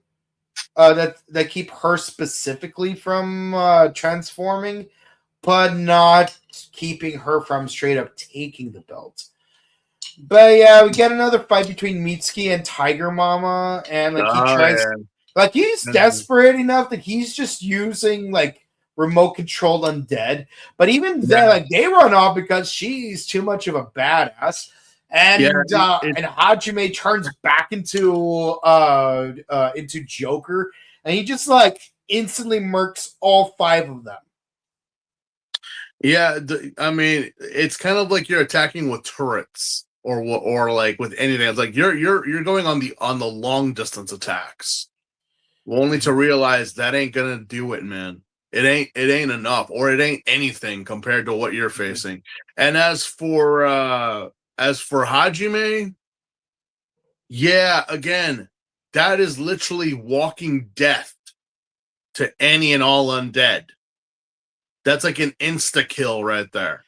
[SPEAKER 1] that keep her specifically from transforming, but not keeping her from straight up taking the belt. But yeah, we get another fight between Mitsuki and Tiger Mama, and like he tries, like he's desperate enough that he's just using like remote controlled undead. But even then, like they run off because she's too much of a badass. And and Hajime turns back into Joker, and he just like instantly murks all 5 of them.
[SPEAKER 2] Yeah, I mean, it's kind of like you're attacking with turrets or like with anything. It's like you're going on the long distance attacks, only to realize that ain't gonna do it, man. It ain't enough, or it ain't anything compared to what you're facing. And as for Hajime, yeah, again, that is literally walking death to any and all undead. That's like an insta kill right there.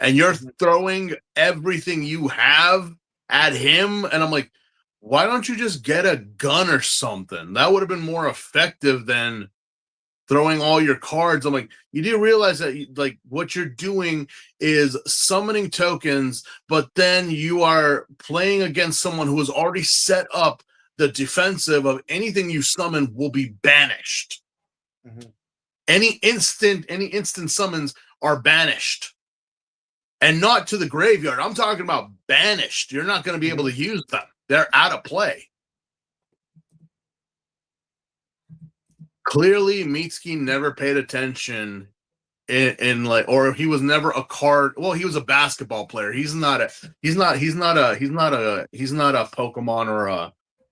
[SPEAKER 2] And you're throwing everything you have at him. And I'm like, why don't you just get a gun or something? That would have been more effective than throwing all your cards. I'm like, you do realize that like what you're doing is summoning tokens, but then you are playing against someone who has already set up the defensive of anything you summon will be banished. Mm-hmm. Any instant summons are banished. And not to the graveyard. I'm talking about banished. You're not going to be able to use them. They're out of play. Clearly, Mitsuki never paid attention in like, or he was never a card. Well, he was a basketball player. He's not a Pokemon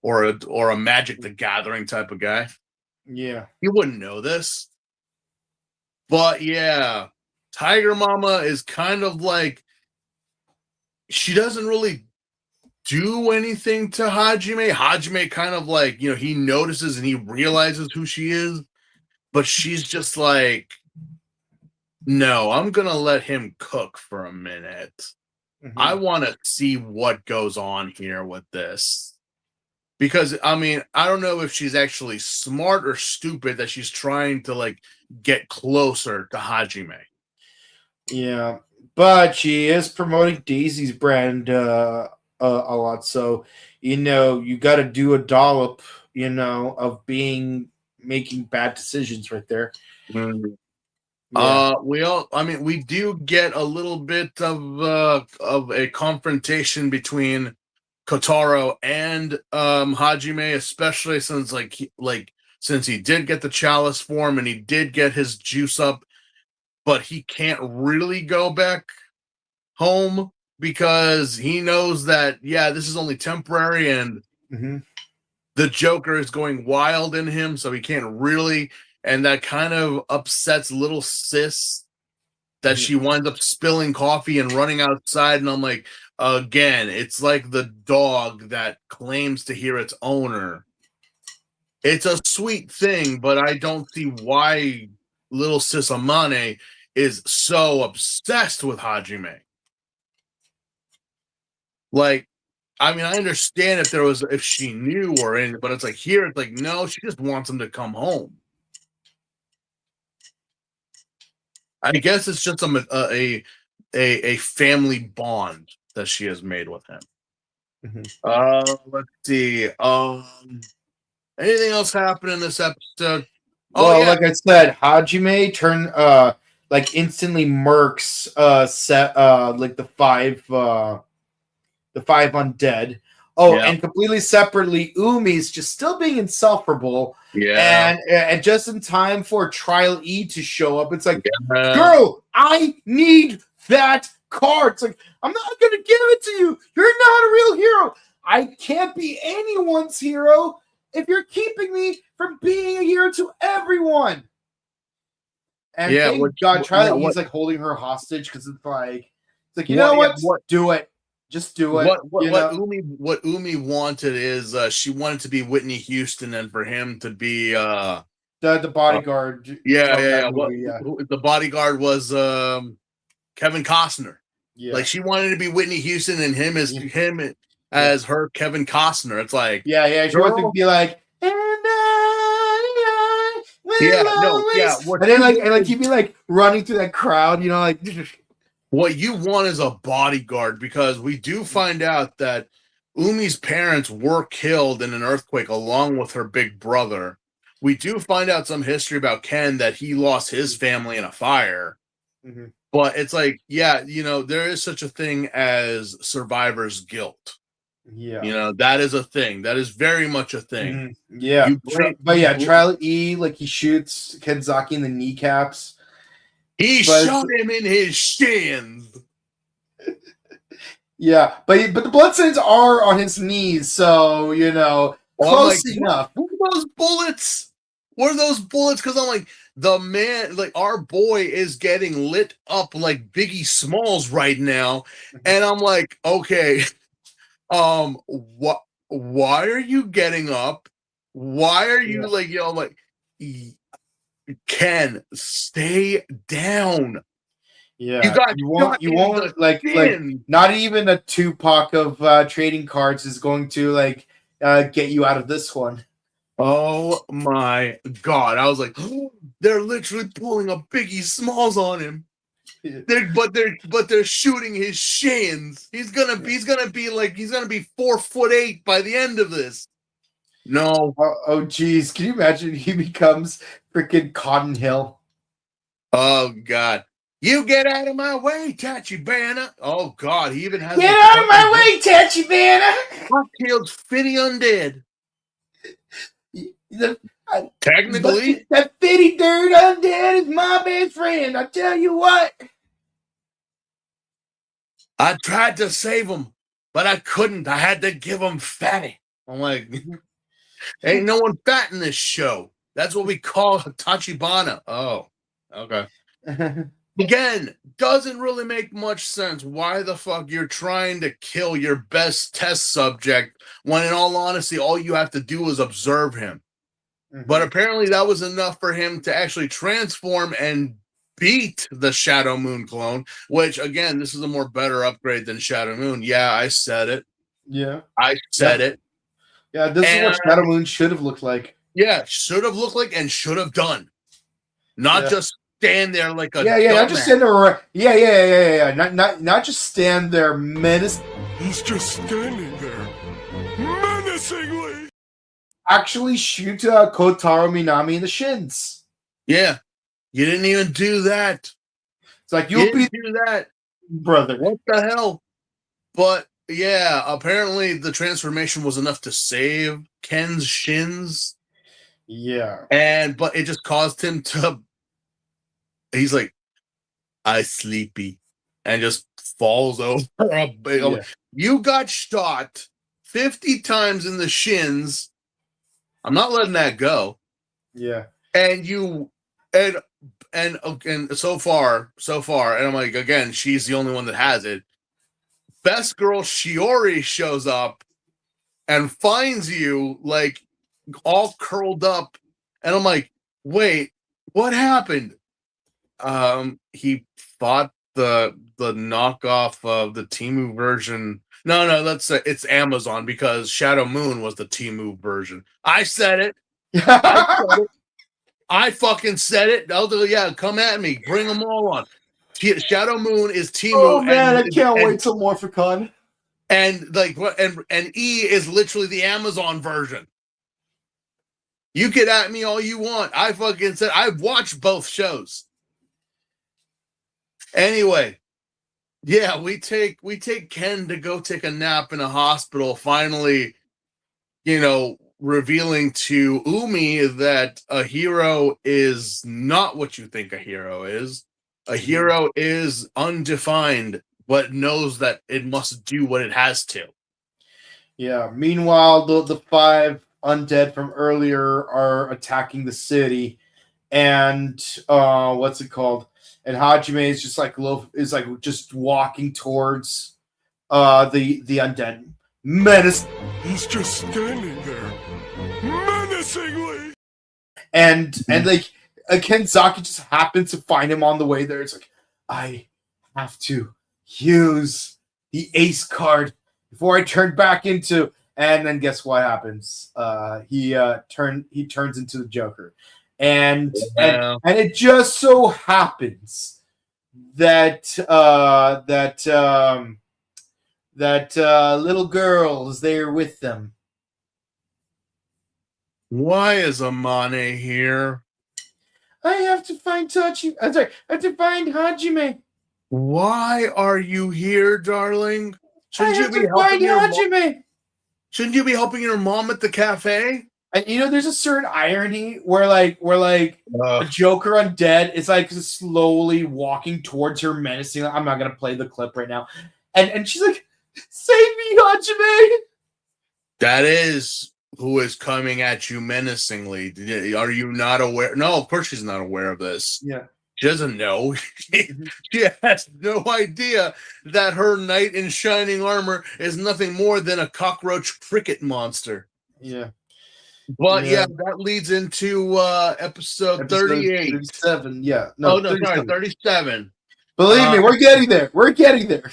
[SPEAKER 2] or a Magic the Gathering type of guy.
[SPEAKER 1] Yeah,
[SPEAKER 2] he wouldn't know this. But yeah, Tiger Mama is kind of like, she doesn't really do anything to Hajime. Hajime kind of like, he notices and he realizes who she is, but she's just like, no, I'm going to let him cook for a minute. Mm-hmm. I want to see what goes on here with this. Because, I mean, I don't know if she's actually smart or stupid that she's trying to, like, get closer to Hajime.
[SPEAKER 1] Yeah. but she is promoting Daisy's brand a lot. So you got to do a dollop, of making bad decisions right there.
[SPEAKER 2] Mhm.
[SPEAKER 1] Yeah.
[SPEAKER 2] We do get a little bit of a confrontation between Kotaro and Hajime, especially since since he did get the chalice form and he did get his juice up, but he can't really go back home because he knows that this is only temporary and
[SPEAKER 1] Mm-hmm.
[SPEAKER 2] the Joker is going wild in him, so he can't really, and that kind of upsets little sis that she winds up spilling coffee and running outside. And I'm like, again, it's like the dog that claims to hear its owner. It's a sweet thing, but I don't see why little sis Amane is so obsessed with Hajime. Like, I understand if she knew or anything, but it's like here, it's like, no, she just wants him to come home. I guess it's just a family bond that she has made with him.
[SPEAKER 1] Mm-hmm.
[SPEAKER 2] Let's see. Anything else happen in this episode?
[SPEAKER 1] Well, like I said, Hajime instantly murks the five undead. Oh,
[SPEAKER 2] Yeah.
[SPEAKER 1] and completely separately, Umi's just still being insufferable.
[SPEAKER 2] Yeah.
[SPEAKER 1] And just in time for Trial E to show up. It's like,
[SPEAKER 2] Yeah.
[SPEAKER 1] girl, I need that card. It's like, I'm not gonna give it to you. You're not a real hero. I can't be anyone's hero if you're keeping me from being a hero to everyone. And thank God, he's like holding her hostage because it's like you know what? Do it. Just do it.
[SPEAKER 2] What Umi wanted is she wanted to be Whitney Houston and for him to be
[SPEAKER 1] the bodyguard.
[SPEAKER 2] The bodyguard was Kevin Costner.
[SPEAKER 1] Yeah.
[SPEAKER 2] Like she wanted to be Whitney Houston and him as her Kevin Costner. It's like
[SPEAKER 1] she wanted to be like and then he'd be like running through that crowd,
[SPEAKER 2] what you want is a bodyguard, because we do find out that Umi's parents were killed in an earthquake along with her big brother. We do find out some history about Ken that he lost his family in a fire.
[SPEAKER 1] Mm-hmm.
[SPEAKER 2] But it's like, there is such a thing as survivor's guilt.
[SPEAKER 1] Yeah.
[SPEAKER 2] That is a thing. That is very much a thing.
[SPEAKER 1] Mm-hmm. Yeah. Trial E, he shoots Kenzaki in the kneecaps.
[SPEAKER 2] He shot him in his shins.
[SPEAKER 1] Yeah, but the bloodstains are on his knees, so close enough.
[SPEAKER 2] What were those bullets? Because I'm like, the man, our boy is getting lit up like Biggie Smalls right now, and I'm like, okay, what? Why are you getting up? Why are you Ken, stay down.
[SPEAKER 1] Yeah, you won't not even a Tupac of trading cards is going to get you out of this one.
[SPEAKER 2] Oh my God. I was like, they're literally pulling a Biggie Smalls on him. They're shooting his shins. He's gonna be 4'8" by the end of this. No.
[SPEAKER 1] Oh geez, can you imagine he becomes freaking Cotton Hill?
[SPEAKER 2] Oh God. You get out of my way, Tachibana. Oh God, he even has
[SPEAKER 1] get out of my way, Tachibana.
[SPEAKER 2] Hot-tailed Fitty Undead. Technically,
[SPEAKER 1] that Fitty Dirt Undead is my best friend. I tell you what.
[SPEAKER 2] I tried to save him, but I couldn't. I had to give him Fatty. I'm like, ain't no one fat in this show. That's what we call Tachibana. Oh, okay. Again, doesn't really make much sense why the fuck you're trying to kill your best test subject when, in all honesty, all you have to do is observe him. Mm-hmm. But apparently that was enough for him to actually transform and beat the Shadow Moon clone, which, again, this is a more better upgrade than Shadow Moon. Yeah, I said it.
[SPEAKER 1] Yeah.
[SPEAKER 2] I said it.
[SPEAKER 1] Yeah, this is what Shadow Moon should have looked like.
[SPEAKER 2] Yeah, should have looked like and should have done. Not just stand there like a
[SPEAKER 1] not just stand there. Yeah. Not just stand there
[SPEAKER 3] He's just standing there, menacingly.
[SPEAKER 1] Actually, shoot Kotaro Minami in the shins.
[SPEAKER 2] Yeah, you didn't even do that.
[SPEAKER 1] It's like you'll be
[SPEAKER 2] do that,
[SPEAKER 1] brother.
[SPEAKER 2] What the hell? But yeah, apparently the transformation was enough to save Ken's shins.
[SPEAKER 1] Yeah,
[SPEAKER 2] but it just caused him to. He's like, I sleepy, and just falls over a big.
[SPEAKER 1] Yeah.
[SPEAKER 2] You got shot 50 times in the shins. I'm not letting that go.
[SPEAKER 1] Yeah.
[SPEAKER 2] And you and so far, and I'm like, again, she's the only one that has it. Best girl Shiori shows up and finds you like all curled up, and I'm like, wait, what happened? He fought the knockoff of the Temu version. No, let's say it's Amazon because Shadow Moon was the Temu version. I said it. I fucking said it. Yeah, come at me. Bring them all on. Shadow Moon is Temu.
[SPEAKER 1] Oh man, I can't wait till Morphicon.
[SPEAKER 2] And like what? And E is literally the Amazon version. You get at me all you want. I fucking said I've watched both shows. Anyway, yeah, we take Ken to go take a nap in a hospital. Finally, revealing to Umi that a hero is not what you think a hero is. A hero is undefined, but knows that it must do what it has to.
[SPEAKER 1] Yeah. Meanwhile, the 5 undead from earlier are attacking the city, and what's it called? And Hajime is just walking towards the undead. Menace.
[SPEAKER 3] He's just standing there, menacingly.
[SPEAKER 1] And like Kenzaki just happens to find him on the way there. It's like, I have to use the ace card before I turn back into. And then guess what happens? He turns into the Joker. And it just so happens that little girl is there with them.
[SPEAKER 2] Why is Amane here?
[SPEAKER 1] I have to find Tachi. I'm sorry. I have to find Hajime.
[SPEAKER 2] Why are you here, darling?
[SPEAKER 1] Shouldn't you be helping Hajime?
[SPEAKER 2] Shouldn't you be helping your mom at the cafe?
[SPEAKER 1] And there's a certain irony where a Joker undead is like slowly walking towards her menacing. I'm not gonna play the clip right now, and she's like, "Save me, Hajime!"
[SPEAKER 2] That is who is coming at you menacingly. Are you not aware? No, of course she's not aware of this.
[SPEAKER 1] Yeah,
[SPEAKER 2] she doesn't know. She has no idea that her knight in shining armor is nothing more than a cockroach cricket monster.
[SPEAKER 1] Yeah.
[SPEAKER 2] But yeah, that leads into episode 38.
[SPEAKER 1] 37, yeah.
[SPEAKER 2] No, 37.
[SPEAKER 1] Believe me, we're getting there. We're getting there.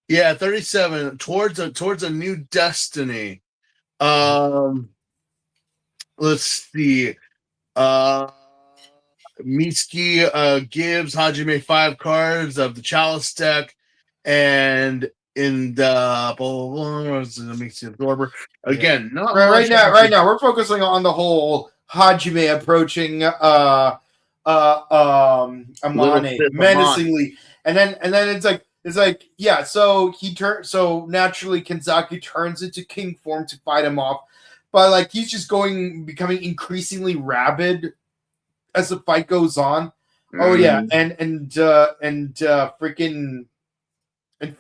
[SPEAKER 2] Yeah, 37. Towards a new destiny. Let's see. Mitsuki gives Hajime 5 cards of the Chalice deck, and in the absorber again. Not
[SPEAKER 1] right now we're focusing on the whole Hajime approaching Amane menacingly, and then it's like yeah. So naturally Kenzaki turns into king form to fight him off, but like he's just becoming increasingly rabid as the fight goes on. Oh yeah, and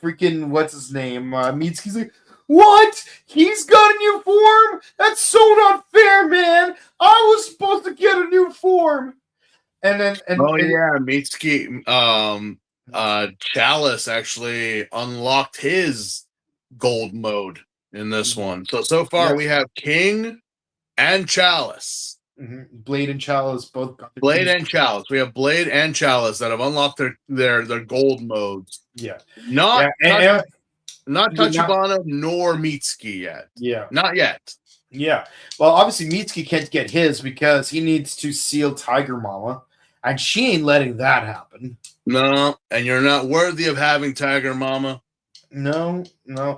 [SPEAKER 1] freaking what's his name? Mitsuki's like, what? He's got a new form? That's so not fair, man. I was supposed to get a new form.
[SPEAKER 2] Mitsuki Chalice actually unlocked his gold mode in this one. So far we have King and Chalice.
[SPEAKER 1] Mm-hmm. Blade and Chalice both got
[SPEAKER 2] Blade and Chalice. We have Blade and Chalice that have unlocked their gold modes.
[SPEAKER 1] Yeah.
[SPEAKER 2] Not Tachibana nor Mitsuki yet.
[SPEAKER 1] Yeah.
[SPEAKER 2] Not yet.
[SPEAKER 1] Yeah. Well, obviously Mitsuki can't get his because he needs to seal Tiger Mama. and she ain't letting that happen.
[SPEAKER 2] No, and you're not worthy of having Tiger Mama.
[SPEAKER 1] No.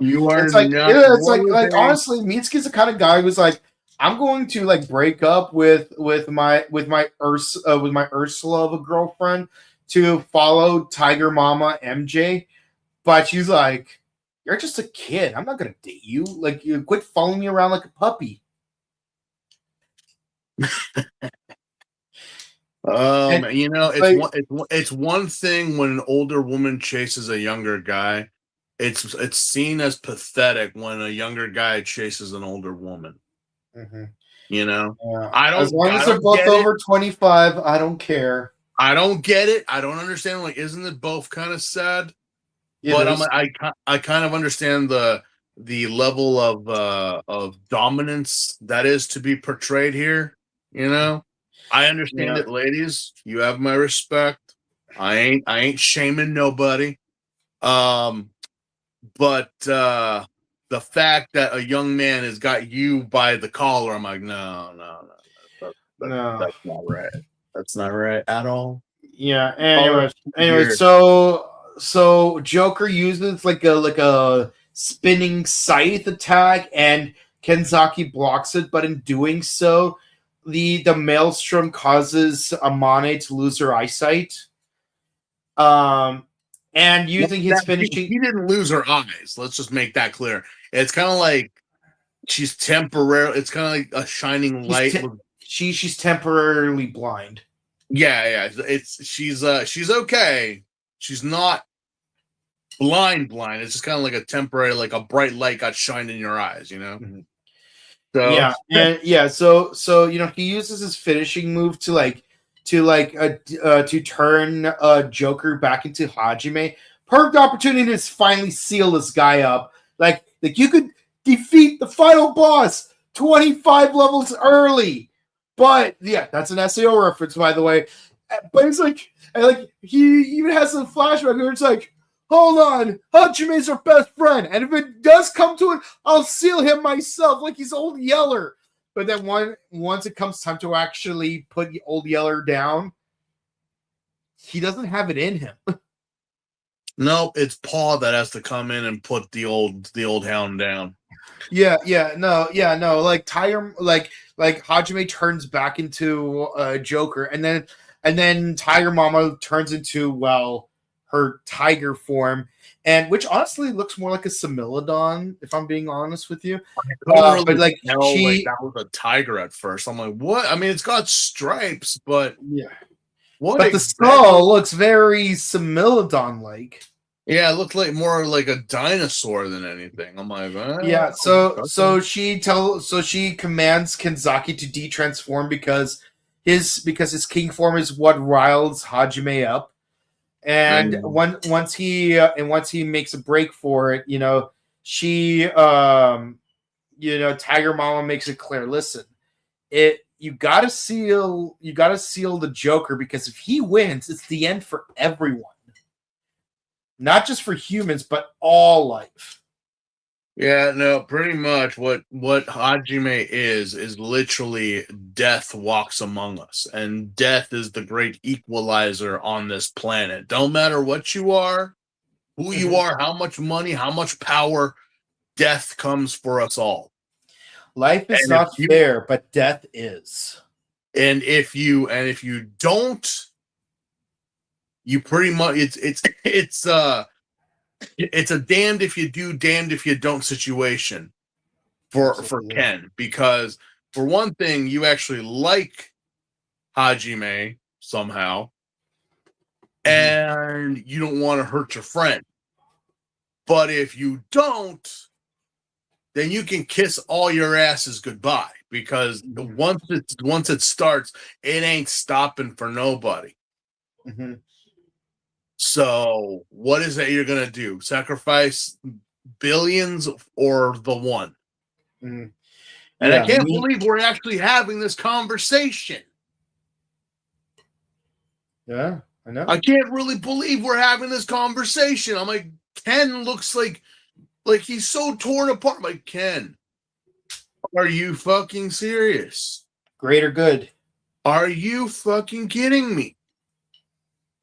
[SPEAKER 2] You are
[SPEAKER 1] It's like
[SPEAKER 2] not
[SPEAKER 1] like honestly, Mitsuki's the kind of guy who's like, I'm going to like break up with my Ursula of a girlfriend to follow Tiger Mama MJ, but she's like, you're just a kid. I'm not gonna date you. Like, you quit following me around like a puppy.
[SPEAKER 2] You know,
[SPEAKER 1] like,
[SPEAKER 2] it's one thing when an older woman chases a younger guy. It's seen as pathetic when a younger guy chases an older woman.
[SPEAKER 1] mm-hmm.
[SPEAKER 2] You know,
[SPEAKER 1] yeah. As long as they're both over 25, I don't care.
[SPEAKER 2] I don't get it. I don't understand. Like, isn't it both kind of sad? But I kind of understand the level of dominance that is to be portrayed here. You know, I understand it, ladies. You have my respect. I ain't shaming nobody. But the fact that a young man has got you by the collar, I'm like, no. That's not right. That's not right at all.
[SPEAKER 1] Yeah. Anyway, so Joker uses like a spinning scythe attack, and Kenzaki blocks it, but in doing so, the maelstrom causes Amane to lose her eyesight. And using his finishing,
[SPEAKER 2] he didn't lose her eyes. Let's just make that clear. It's kind of like she's temporary. It's kind of like a shining light.
[SPEAKER 1] She's temporarily blind.
[SPEAKER 2] Yeah. She's okay. She's not blind. It's just kind of like a temporary, like a bright light got shined in your eyes, you know?
[SPEAKER 1] Mm-hmm.
[SPEAKER 2] So
[SPEAKER 1] you know, he uses his finishing move to turn Joker back into Hajime. Perfect opportunity to finally seal this guy up. Like you could defeat the final boss 25 levels early. But yeah, that's an SEO reference, by the way. But it's like, he even has some flashback where it's like, hold on, Hajime's our best friend, and if it does come to it, I'll seal him myself, like he's Old Yeller. But then once it comes time to actually put Old Yeller down, he doesn't have it in him.
[SPEAKER 2] No, it's Paul that has to come in and put the old hound down.
[SPEAKER 1] No. Like Hajime turns back into Joker, and then Tiger Mama turns into her tiger form, and which honestly looks more like a Similodon, if I'm being honest with you. But like
[SPEAKER 2] that was a tiger at first. I'm like, what? I mean, it's got stripes, but
[SPEAKER 1] yeah.
[SPEAKER 2] What?
[SPEAKER 1] But the skull looks very Similodon like.
[SPEAKER 2] Yeah, it looked like more like a dinosaur than anything. I'm like,
[SPEAKER 1] yeah. So she commands Kenzaki to de-transform because his king form is what riles Hajime up, and once he makes a break for it, you know, Tiger Mama makes it clear. Listen, you gotta seal the Joker, because if he wins, it's the end for everyone. Not just for humans, but all life.
[SPEAKER 2] Yeah, no, pretty much what Hajime is literally death walks among us, and death is the great equalizer on this planet. Don't matter what you are, who you are, how much money, how much power, death comes for us all.
[SPEAKER 1] Life is not fair, but death is.
[SPEAKER 2] And if you don't, you pretty much it's a damned if you do, damned if you don't situation for Ken, because for one thing, you actually like Hajime somehow, and you don't want to hurt your friend. But if you don't, then you can kiss all your asses goodbye, because once it starts, it ain't stopping for nobody.
[SPEAKER 1] Mm-hmm.
[SPEAKER 2] So what is it you're gonna do? Sacrifice billions or the one?
[SPEAKER 1] Mm-hmm.
[SPEAKER 2] And I can't believe we're actually having this conversation.
[SPEAKER 1] Yeah, I know.
[SPEAKER 2] I can't really believe we're having this conversation. I'm like, Ken looks like he's so torn apart. I'm like, Ken, are you fucking serious?
[SPEAKER 1] Greater good.
[SPEAKER 2] Are you fucking kidding me?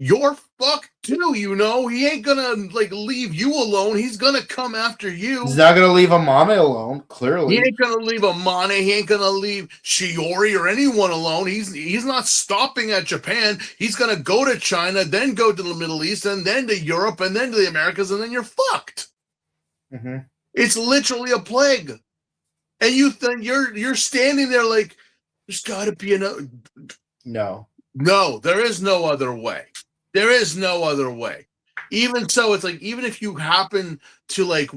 [SPEAKER 2] you're fucked too, you know? He ain't gonna, like, leave you alone. He's gonna come after you.
[SPEAKER 1] He's not gonna leave Amane alone, clearly.
[SPEAKER 2] He ain't gonna leave Amane. He ain't gonna leave Shiori or anyone alone. He's not stopping at Japan. He's gonna go to China, then go to the Middle East, and then to Europe, and then to the Americas, and then you're fucked.
[SPEAKER 1] Mm-hmm.
[SPEAKER 2] It's literally a plague. And you think you're standing there like, there's gotta be another.
[SPEAKER 1] No.
[SPEAKER 2] No, there is no other way. There is no other way. Even so, it's like, even if you happen to like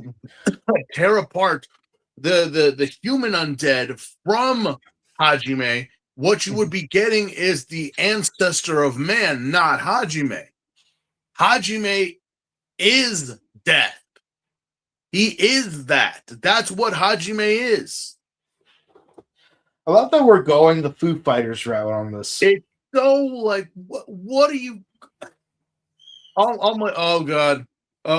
[SPEAKER 2] tear apart the human undead from Hajime, what you would be getting is the ancestor of man, not Hajime. Hajime is death. He is that. That's what Hajime is.
[SPEAKER 1] I love that we're going the Foo Fighters route on this.
[SPEAKER 2] It's so like, what are you? Oh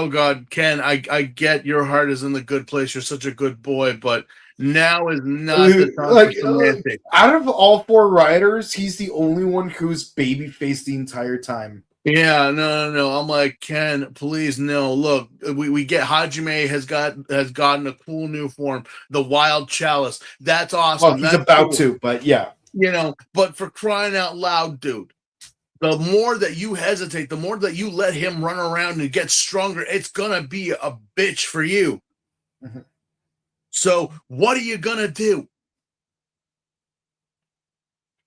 [SPEAKER 2] God, Ken, I get your heart is in the good place. You're such a good boy, but now is not the time
[SPEAKER 1] like,
[SPEAKER 2] for semantics.
[SPEAKER 1] Out of all 4 riders, he's the only one who's babyfaced the entire time.
[SPEAKER 2] Yeah, no. I'm like, Ken, please, no. Look, we get Hajime has gotten a cool new form, the Wild Chalice. That's awesome.
[SPEAKER 1] Well, he's
[SPEAKER 2] That's
[SPEAKER 1] about
[SPEAKER 2] cool.
[SPEAKER 1] to, but yeah.
[SPEAKER 2] You know, but for crying out loud, dude, the more that you hesitate, the more that you let him run around and get stronger, it's gonna be a bitch for you.
[SPEAKER 1] Mm-hmm.
[SPEAKER 2] So what are you gonna do?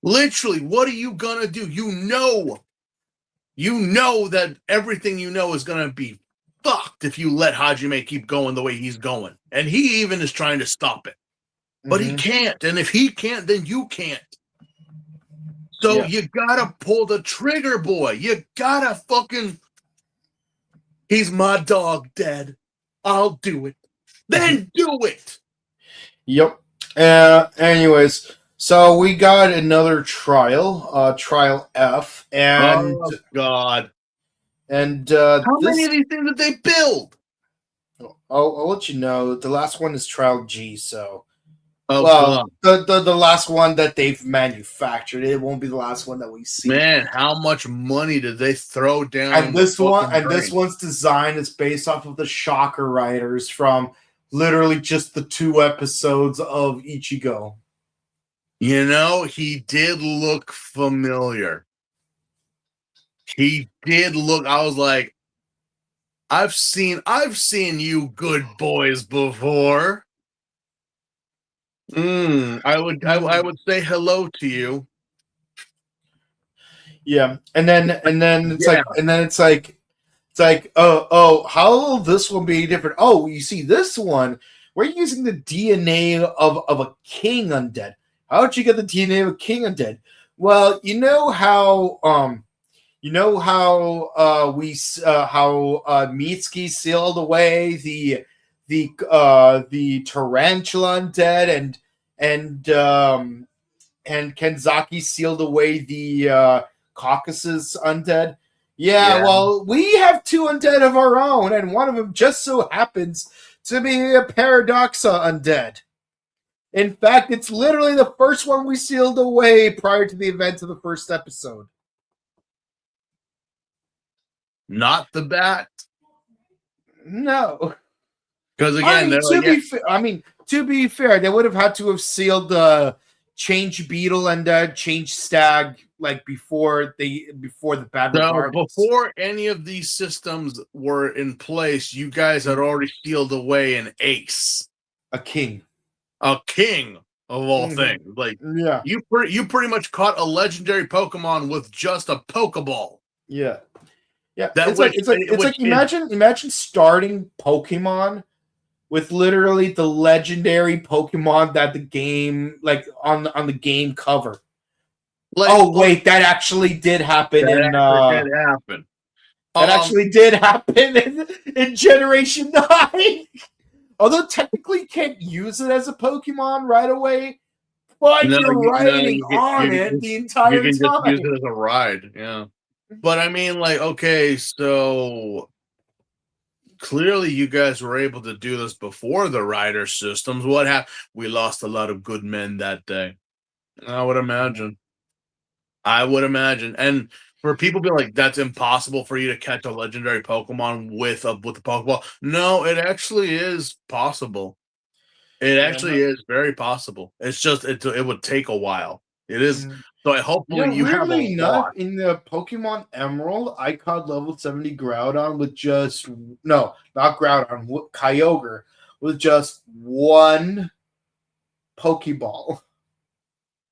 [SPEAKER 2] Literally, what are you gonna do? You know that everything you know is gonna be fucked if you let Hajime keep going the way he's going. And he even is trying to stop it. But he can't. And if he can't, then you can't. So you gotta pull the trigger, boy. You gotta fucking. He's my dog, Dad. I'll do it. Then do it.
[SPEAKER 1] Yep. Anyways, so we got another trial, trial F, and
[SPEAKER 2] oh God.
[SPEAKER 1] And
[SPEAKER 2] how many of these things did they build?
[SPEAKER 1] I'll let you know. The last one is trial G. So.
[SPEAKER 2] Oh,
[SPEAKER 1] well, the last one that they've manufactured. It won't be the last one that we see.
[SPEAKER 2] Man, how much money did they throw down?
[SPEAKER 1] And this one's design is based off of the Shocker Riders from literally just the 2 episodes of Ichigo.
[SPEAKER 2] You know, he did look familiar. He did look. I was like, I've seen you good boys before. I would say hello to you.
[SPEAKER 1] Yeah, and then it's like oh, how will this one be different? Oh, you see, this one we're using the DNA of a king undead. How did you get the DNA of a king undead? Well, you know how Mitsuki sealed away the tarantula undead and Kenzaki sealed away the Caucasus undead. Yeah, well, we have 2 undead of our own, and one of them just so happens to be a Paradoxa undead. In fact, it's literally the first one we sealed away prior to the event of the first episode.
[SPEAKER 2] Not the bat.
[SPEAKER 1] No.
[SPEAKER 2] Because again,
[SPEAKER 1] to be fair, they would have had to have sealed the Change Beetle and Change Stag like before the bad.
[SPEAKER 2] So before any of these systems were in place, you guys had already sealed away an ace,
[SPEAKER 1] a king
[SPEAKER 2] of all things. Like you pretty much caught a legendary Pokemon with just a Pokeball.
[SPEAKER 1] Yeah. It's like imagine starting Pokemon with literally the legendary Pokemon that the game like on the game cover. Like, wait, that actually did happen That actually did happen in Generation 9. Although technically you can't use it as a Pokemon right away, but you're riding on it the entire time. You can just
[SPEAKER 2] use it as a ride, yeah. But I mean, like, okay, so clearly you guys were able to do this before the rider systems. What happened? We lost a lot of good men that day. I would imagine. And For people be like, that's impossible for you to catch a legendary Pokemon with a Pokeball. No, it actually is possible. It actually is very possible. It's just it would take a while. It is. So hopefully you have a
[SPEAKER 1] weirdly enough,
[SPEAKER 2] lot.
[SPEAKER 1] in the Pokemon Emerald, I caught level 70 Groudon with just not Groudon, Kyogre with just one Pokeball.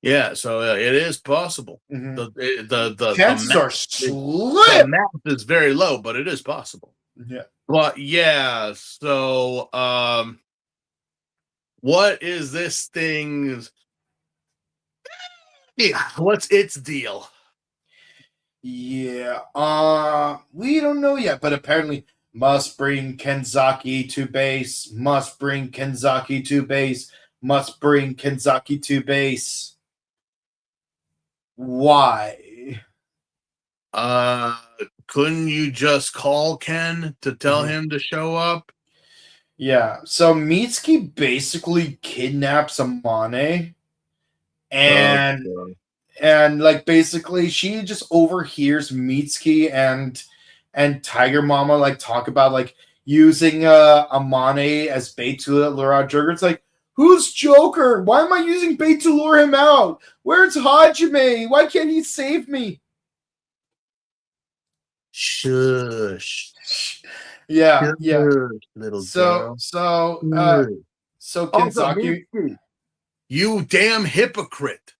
[SPEAKER 2] Yeah, so it is possible.
[SPEAKER 1] Mhm.
[SPEAKER 2] The
[SPEAKER 1] Chances are
[SPEAKER 2] the
[SPEAKER 1] slim.
[SPEAKER 2] math is very low, but it is possible.
[SPEAKER 1] Yeah.
[SPEAKER 2] But yeah, so what is this thing's? Yeah, what's its deal?
[SPEAKER 1] Yeah. We don't know yet, but apparently must bring Kenzaki to base. Must bring Kenzaki to base. Must bring Kenzaki to base. Why?
[SPEAKER 2] Couldn't you just call Ken to tell him to show up?
[SPEAKER 1] Yeah. So Mitsuki basically kidnaps Amane, and like basically she just overhears Mitsuki and Tiger Mama like talk about like using Amane as bait to lure out Joker. It's like, who's Joker? Why am I using bait to lure him out? Where's Hajime? Why can't he save me?
[SPEAKER 2] Shush.
[SPEAKER 1] Yeah,
[SPEAKER 2] Little
[SPEAKER 1] so
[SPEAKER 2] girl.
[SPEAKER 1] so Kenzaki,
[SPEAKER 2] you damn hypocrite.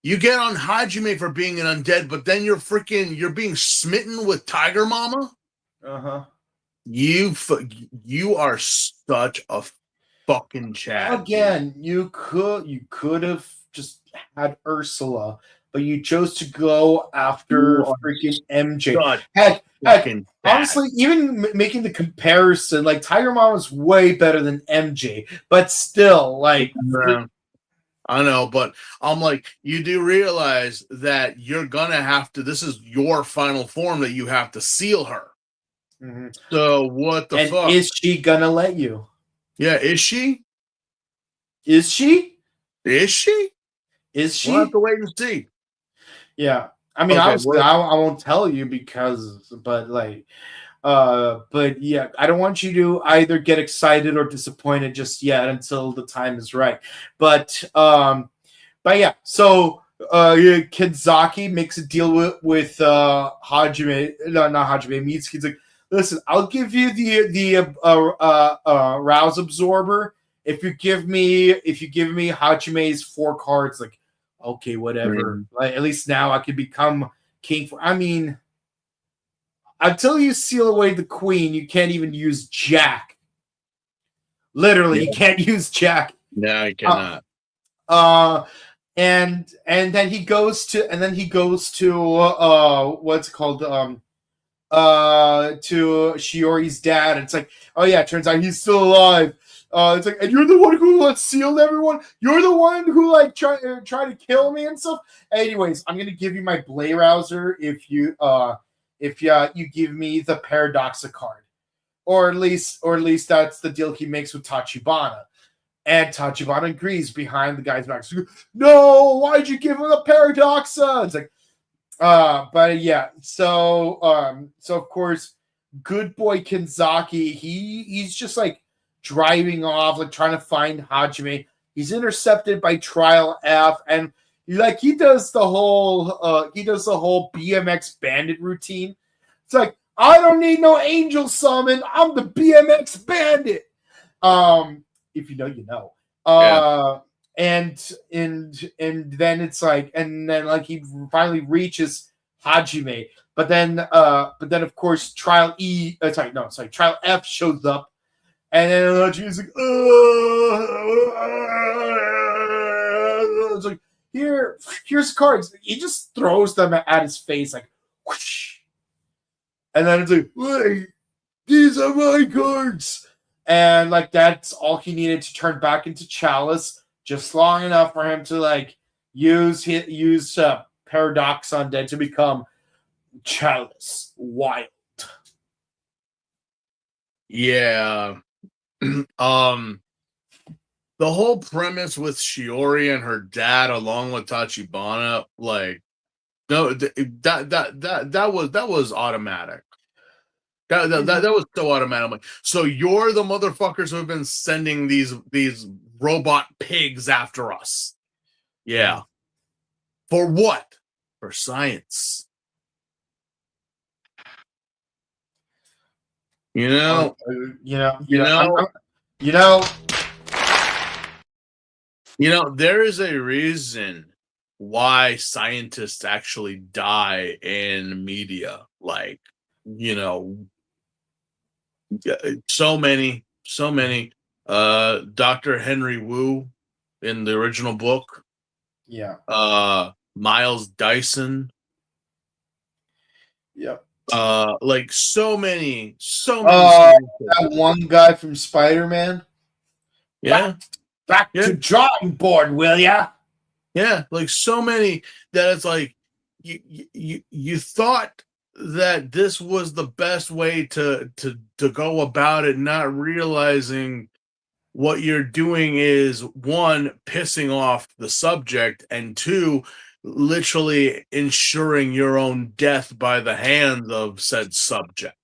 [SPEAKER 2] You get on Hajime for being an undead, but then you're being smitten with Tiger Mama?
[SPEAKER 1] uh-huh.
[SPEAKER 2] You are such a fucking Chad.
[SPEAKER 1] Again, you could have just had Ursula, but you chose to go after freaking MJ. Heck, honestly, even making the comparison, like Tiger Mom is way better than MJ, but still, like,
[SPEAKER 2] I know, but I'm like, you do realize that you're gonna have to. This is your final form that you have to seal her.
[SPEAKER 1] Mm-hmm.
[SPEAKER 2] So what the fuck?
[SPEAKER 1] Is she gonna let you?
[SPEAKER 2] Yeah, is she?
[SPEAKER 1] Is she?
[SPEAKER 2] Is she?
[SPEAKER 1] Is she?
[SPEAKER 2] We'll have to wait and see.
[SPEAKER 1] Yeah, I mean, obviously, I won't tell you but yeah, I don't want you to either get excited or disappointed just yet until the time is right. But yeah, so Kenzaki makes a deal with Hajime, not Hajime, Mitsuki's like, listen, I'll give you the Rouse Absorber if you give me Hajime's 4 cards. Like, okay, whatever. Like, at least now I can become king. I mean, until you seal away the queen, you can't even use Jack. Literally, you can't use Jack.
[SPEAKER 2] No, you cannot.
[SPEAKER 1] And then he goes to what's it called to Shiori's dad. And it's like, oh yeah, it turns out he's still alive. It's like, and you're the one who sealed everyone. You're the one who try to kill me and stuff. Anyways, I'm gonna give you my Blade Rouser if you give me the Paradoxa card, or at least that's the deal he makes with Tachibana. And Tachibana agrees behind the guy's back. So, no, why'd you give him the Paradoxa? It's like, but yeah, so of course, good boy Kenzaki, he's just like driving off, like trying to find Hajime. He's intercepted by Trial F, and he does the whole BMX bandit routine. It's like, I don't need no angel summon. I'm the BMX bandit. If you know, you know. And then it's like, and then like he finally reaches Hajime, but then of course Trial F shows up, and then Hajime's like, it's like, here's cards. He just throws them at his face like, whoosh. And then it's like, wait, these are my cards. And like that's all he needed to turn back into Chalice, just long enough for him to like use Paradox Undead to become Chalice Wild.
[SPEAKER 2] Yeah. The whole premise with Shiori and her dad along with Tachibana, like, No, that was automatic. That was so automatic. So you're the motherfuckers who have been sending these robot pigs after us. Yeah. For what? For science. You know, there is a reason why scientists actually die in media. Like, so many. Dr. Henry Wu in the original book.
[SPEAKER 1] Yeah.
[SPEAKER 2] Miles Dyson.
[SPEAKER 1] Yep.
[SPEAKER 2] Like so many.
[SPEAKER 1] That one guy from Spider-Man.
[SPEAKER 2] Yeah.
[SPEAKER 1] Back to drawing board, will ya?
[SPEAKER 2] Yeah, like so many that it's like you thought that this was the best way to go about it, not realizing what you're doing is, one, pissing off the subject, and two, literally ensuring your own death by the hands of said subject.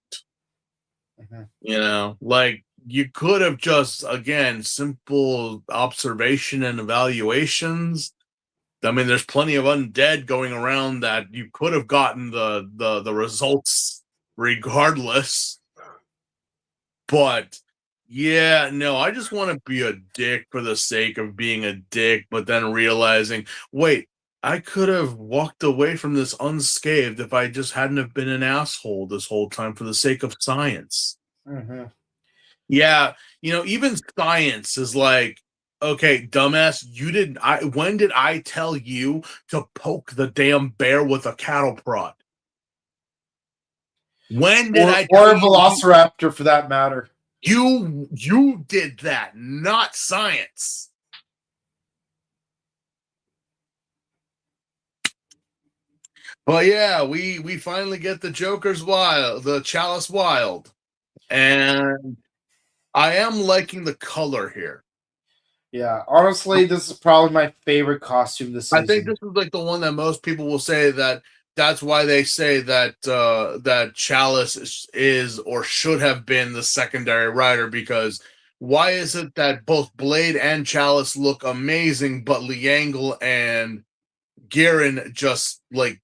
[SPEAKER 2] Like you could have just, again, simple observation and evaluations. I mean, there's plenty of undead going around that you could have gotten the results regardless. But yeah, no, I just want to be a dick for the sake of being a dick, but then realizing, wait, I could have walked away from this unscathed if I just hadn't have been an asshole this whole time for the sake of science. Yeah, even science is like, okay, dumbass, when did I tell you to poke the damn bear with a cattle prod? When did I tell
[SPEAKER 1] you? Or a velociraptor, for that matter.
[SPEAKER 2] You did that, not science. But yeah, we finally get the Joker's wild, the Chalice wild. And I am liking the color here.
[SPEAKER 1] Yeah, honestly, this is probably my favorite costume this season.
[SPEAKER 2] I think this is like the one that most people will say that's why they say that that Chalice is or should have been the secondary rider, because why is it that both Blade and Chalice look amazing, but Liangle and Garen just like,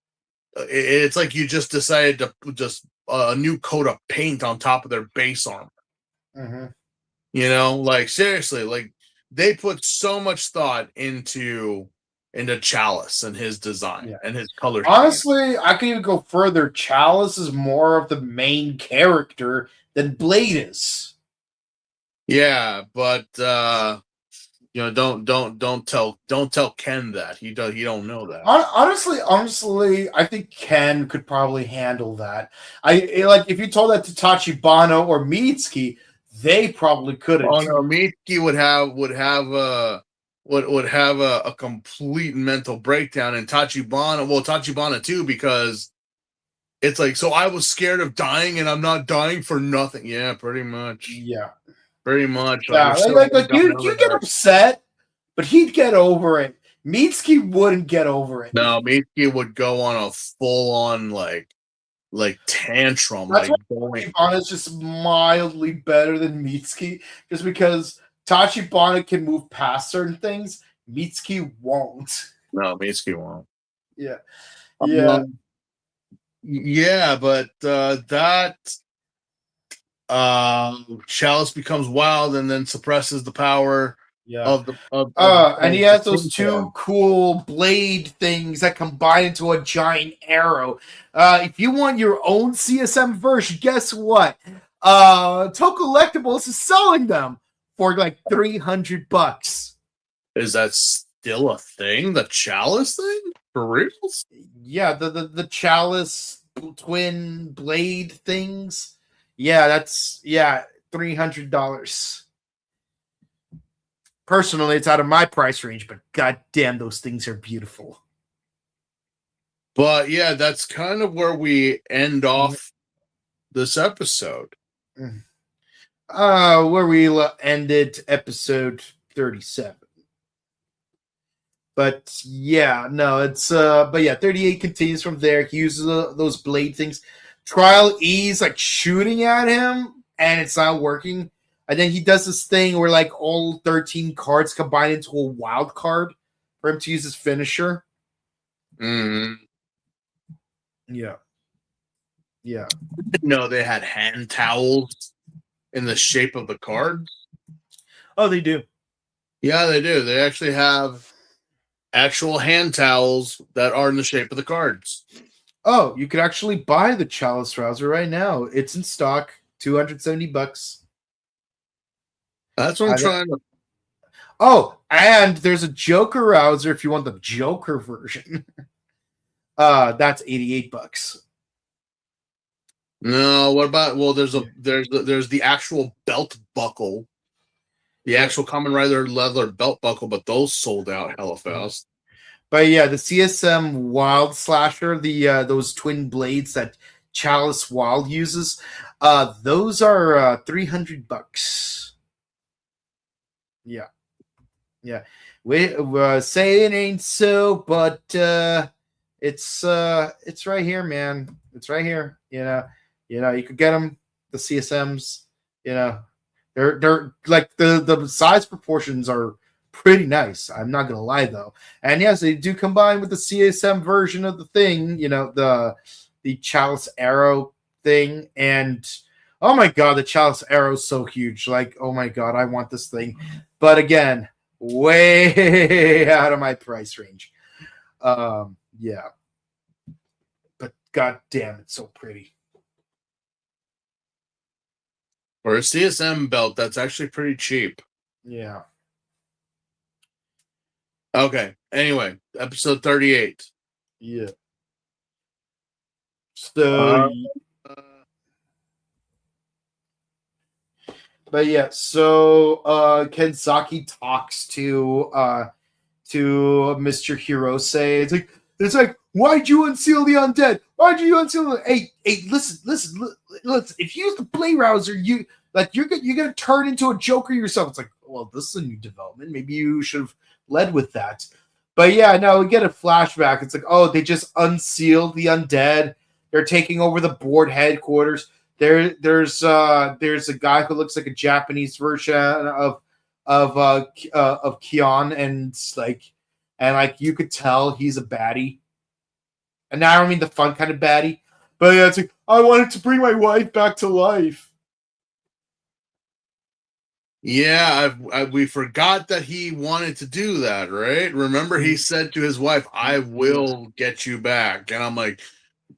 [SPEAKER 2] it's like you just decided to put just a new coat of paint on top of their base armor. Like seriously, like they put so much thought into Chalice and his design and his color scheme.
[SPEAKER 1] Honestly, I can even go further. Chalice is more of the main character than Blade is.
[SPEAKER 2] Yeah, but don't tell Ken that. He don't know that.
[SPEAKER 1] Honestly, I think Ken could probably handle that. If you told that to Tachibana or Mitsuki, they probably couldn't.
[SPEAKER 2] Oh no, Mitsuki would have a complete mental breakdown, and Tachibana too, because it's like, so I was scared of dying and I'm not dying for nothing. Yeah, pretty much.
[SPEAKER 1] Yeah.
[SPEAKER 2] Pretty much.
[SPEAKER 1] Yeah, you get upset, but he'd get over it. Mitsuki wouldn't get over it.
[SPEAKER 2] No, Mitsuki would go on a full on like tantrum.
[SPEAKER 1] That's why Tachibana's just mildly better than Mitsuki, just because Tachibana can move past certain things. Mitsuki won't.
[SPEAKER 2] No, Mitsuki won't.
[SPEAKER 1] Yeah.
[SPEAKER 2] Yeah, but that Chalice becomes wild and then suppresses the power
[SPEAKER 1] and he has those two cool blade things that combine into a giant arrow. If you want your own CSM version, guess what? Toku Collectibles is selling them for like $300.
[SPEAKER 2] Is that still a thing? The Chalice thing? For reals?
[SPEAKER 1] Yeah, the Chalice twin blade things. Yeah, that's $300. Personally, it's out of my price range, but goddamn, those things are beautiful.
[SPEAKER 2] But yeah, that's kind of where we end off this episode.
[SPEAKER 1] Where we ended episode 37. But yeah, no, it's but yeah, 38 continues from there. He uses those blade things. Trial E's like shooting at him, and it's not working. And then he does this thing where like all 13 cards combine into a wild card for him to use his finisher.
[SPEAKER 2] Mm.
[SPEAKER 1] Yeah. Yeah.
[SPEAKER 2] No, they had hand towels in the shape of the cards.
[SPEAKER 1] Oh, they do.
[SPEAKER 2] Yeah, they do. They actually have actual hand towels that are in the shape of the cards.
[SPEAKER 1] Oh, you could actually buy the Chalice Rouser right now. It's in stock, $270.
[SPEAKER 2] That's what I'm trying to.
[SPEAKER 1] Oh, and there's a Joker Rouser if you want the Joker version. That's $88.
[SPEAKER 2] No, what about? Well, there's the actual belt buckle, the actual Kamen Rider leather belt buckle, but those sold out hella fast.
[SPEAKER 1] But yeah, the CSM Wild Slasher, the those twin blades that Chalice Wild uses, those are $300. Yeah, yeah. We say it ain't so, but it's right here, man. It's right here. You know, you could get them, the CSMs. You know, they're like the size proportions are pretty nice. I'm not gonna lie though, and yes, they do combine with the CSM version of the thing. You know, the Chalice Arrow thing, and oh my god, the Chalice Arrow is so huge. Like, oh my god, I want this thing, but again, way out of my price range. Yeah, but god damn, it's so pretty.
[SPEAKER 2] For a CSM belt, that's actually pretty cheap.
[SPEAKER 1] Yeah.
[SPEAKER 2] Okay. Anyway, episode 38.
[SPEAKER 1] Yeah. So, but yeah, so Kenzaki talks to Mr. Hirose. It's like, why'd you unseal the undead? Why'd you unseal the hey, listen. If you use the blade rouser, you're gonna turn into a Joker yourself. It's like, well, this is a new development. Maybe you should have led with that. But yeah, no, we get a flashback. It's like, oh, they just unsealed the undead. They're taking over the board headquarters. There's a guy who looks like a Japanese version of Kion, and you could tell he's a baddie. And now I don't mean the fun kind of baddie, but yeah, it's like, I wanted to bring my wife back to life.
[SPEAKER 2] Yeah, we forgot that he wanted to do that, right? Remember, he said to his wife, "I will get you back," and I'm like,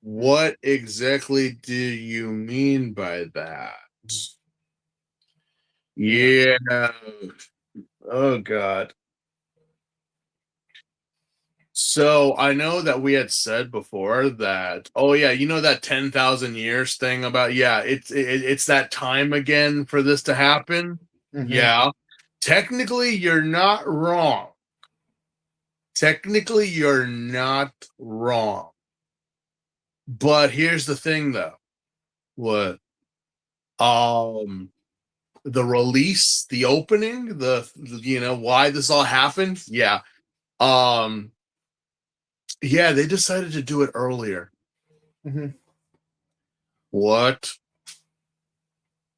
[SPEAKER 2] what exactly do you mean by that? Yeah. Oh god. So I know that we had said before that, oh yeah, you know that 10,000 years thing about, yeah, it's that time again for this to happen.
[SPEAKER 1] Mm-hmm.
[SPEAKER 2] Yeah. Technically, you're not wrong. But here's the thing though. What? The release, the opening, why this all happened? Yeah. Yeah, they decided to do it earlier.
[SPEAKER 1] Mm-hmm.
[SPEAKER 2] What?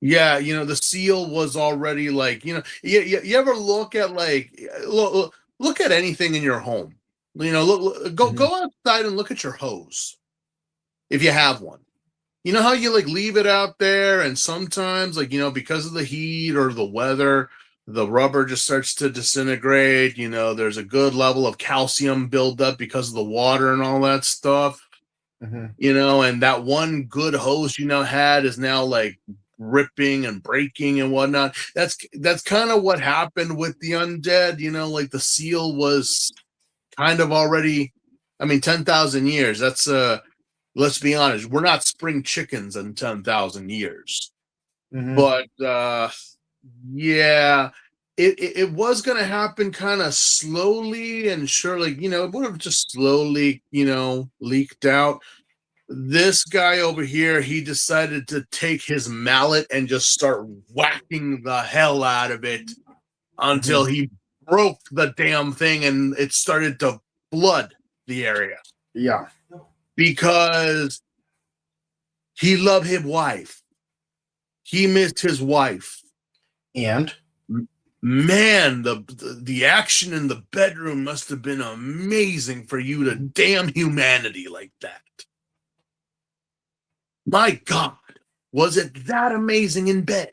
[SPEAKER 2] Yeah, the seal was already like, you ever look at look at anything in your home. Go outside and look at your hose. If you have one. You know how you leave it out there, and sometimes because of the heat or the weather, the rubber just starts to disintegrate. There's a good level of calcium buildup because of the water and all that stuff.
[SPEAKER 1] Mm-hmm.
[SPEAKER 2] And that one good hose had is now ripping and breaking and whatnot. That's kind of what happened with the undead. The seal was kind of already, 10,000 years. That's let's be honest, we're not spring chickens in 10,000 years.
[SPEAKER 1] Mm-hmm.
[SPEAKER 2] But yeah, it was going to happen kind of slowly and surely, it would have just slowly, leaked out. This guy over here, he decided to take his mallet and just start whacking the hell out of it until he broke the damn thing and it started to flood the area.
[SPEAKER 1] Yeah.
[SPEAKER 2] Because he loved his wife. He missed his wife.
[SPEAKER 1] And
[SPEAKER 2] Man, the action in the bedroom must have been amazing for you to damn humanity like that. My God, was it that amazing in bed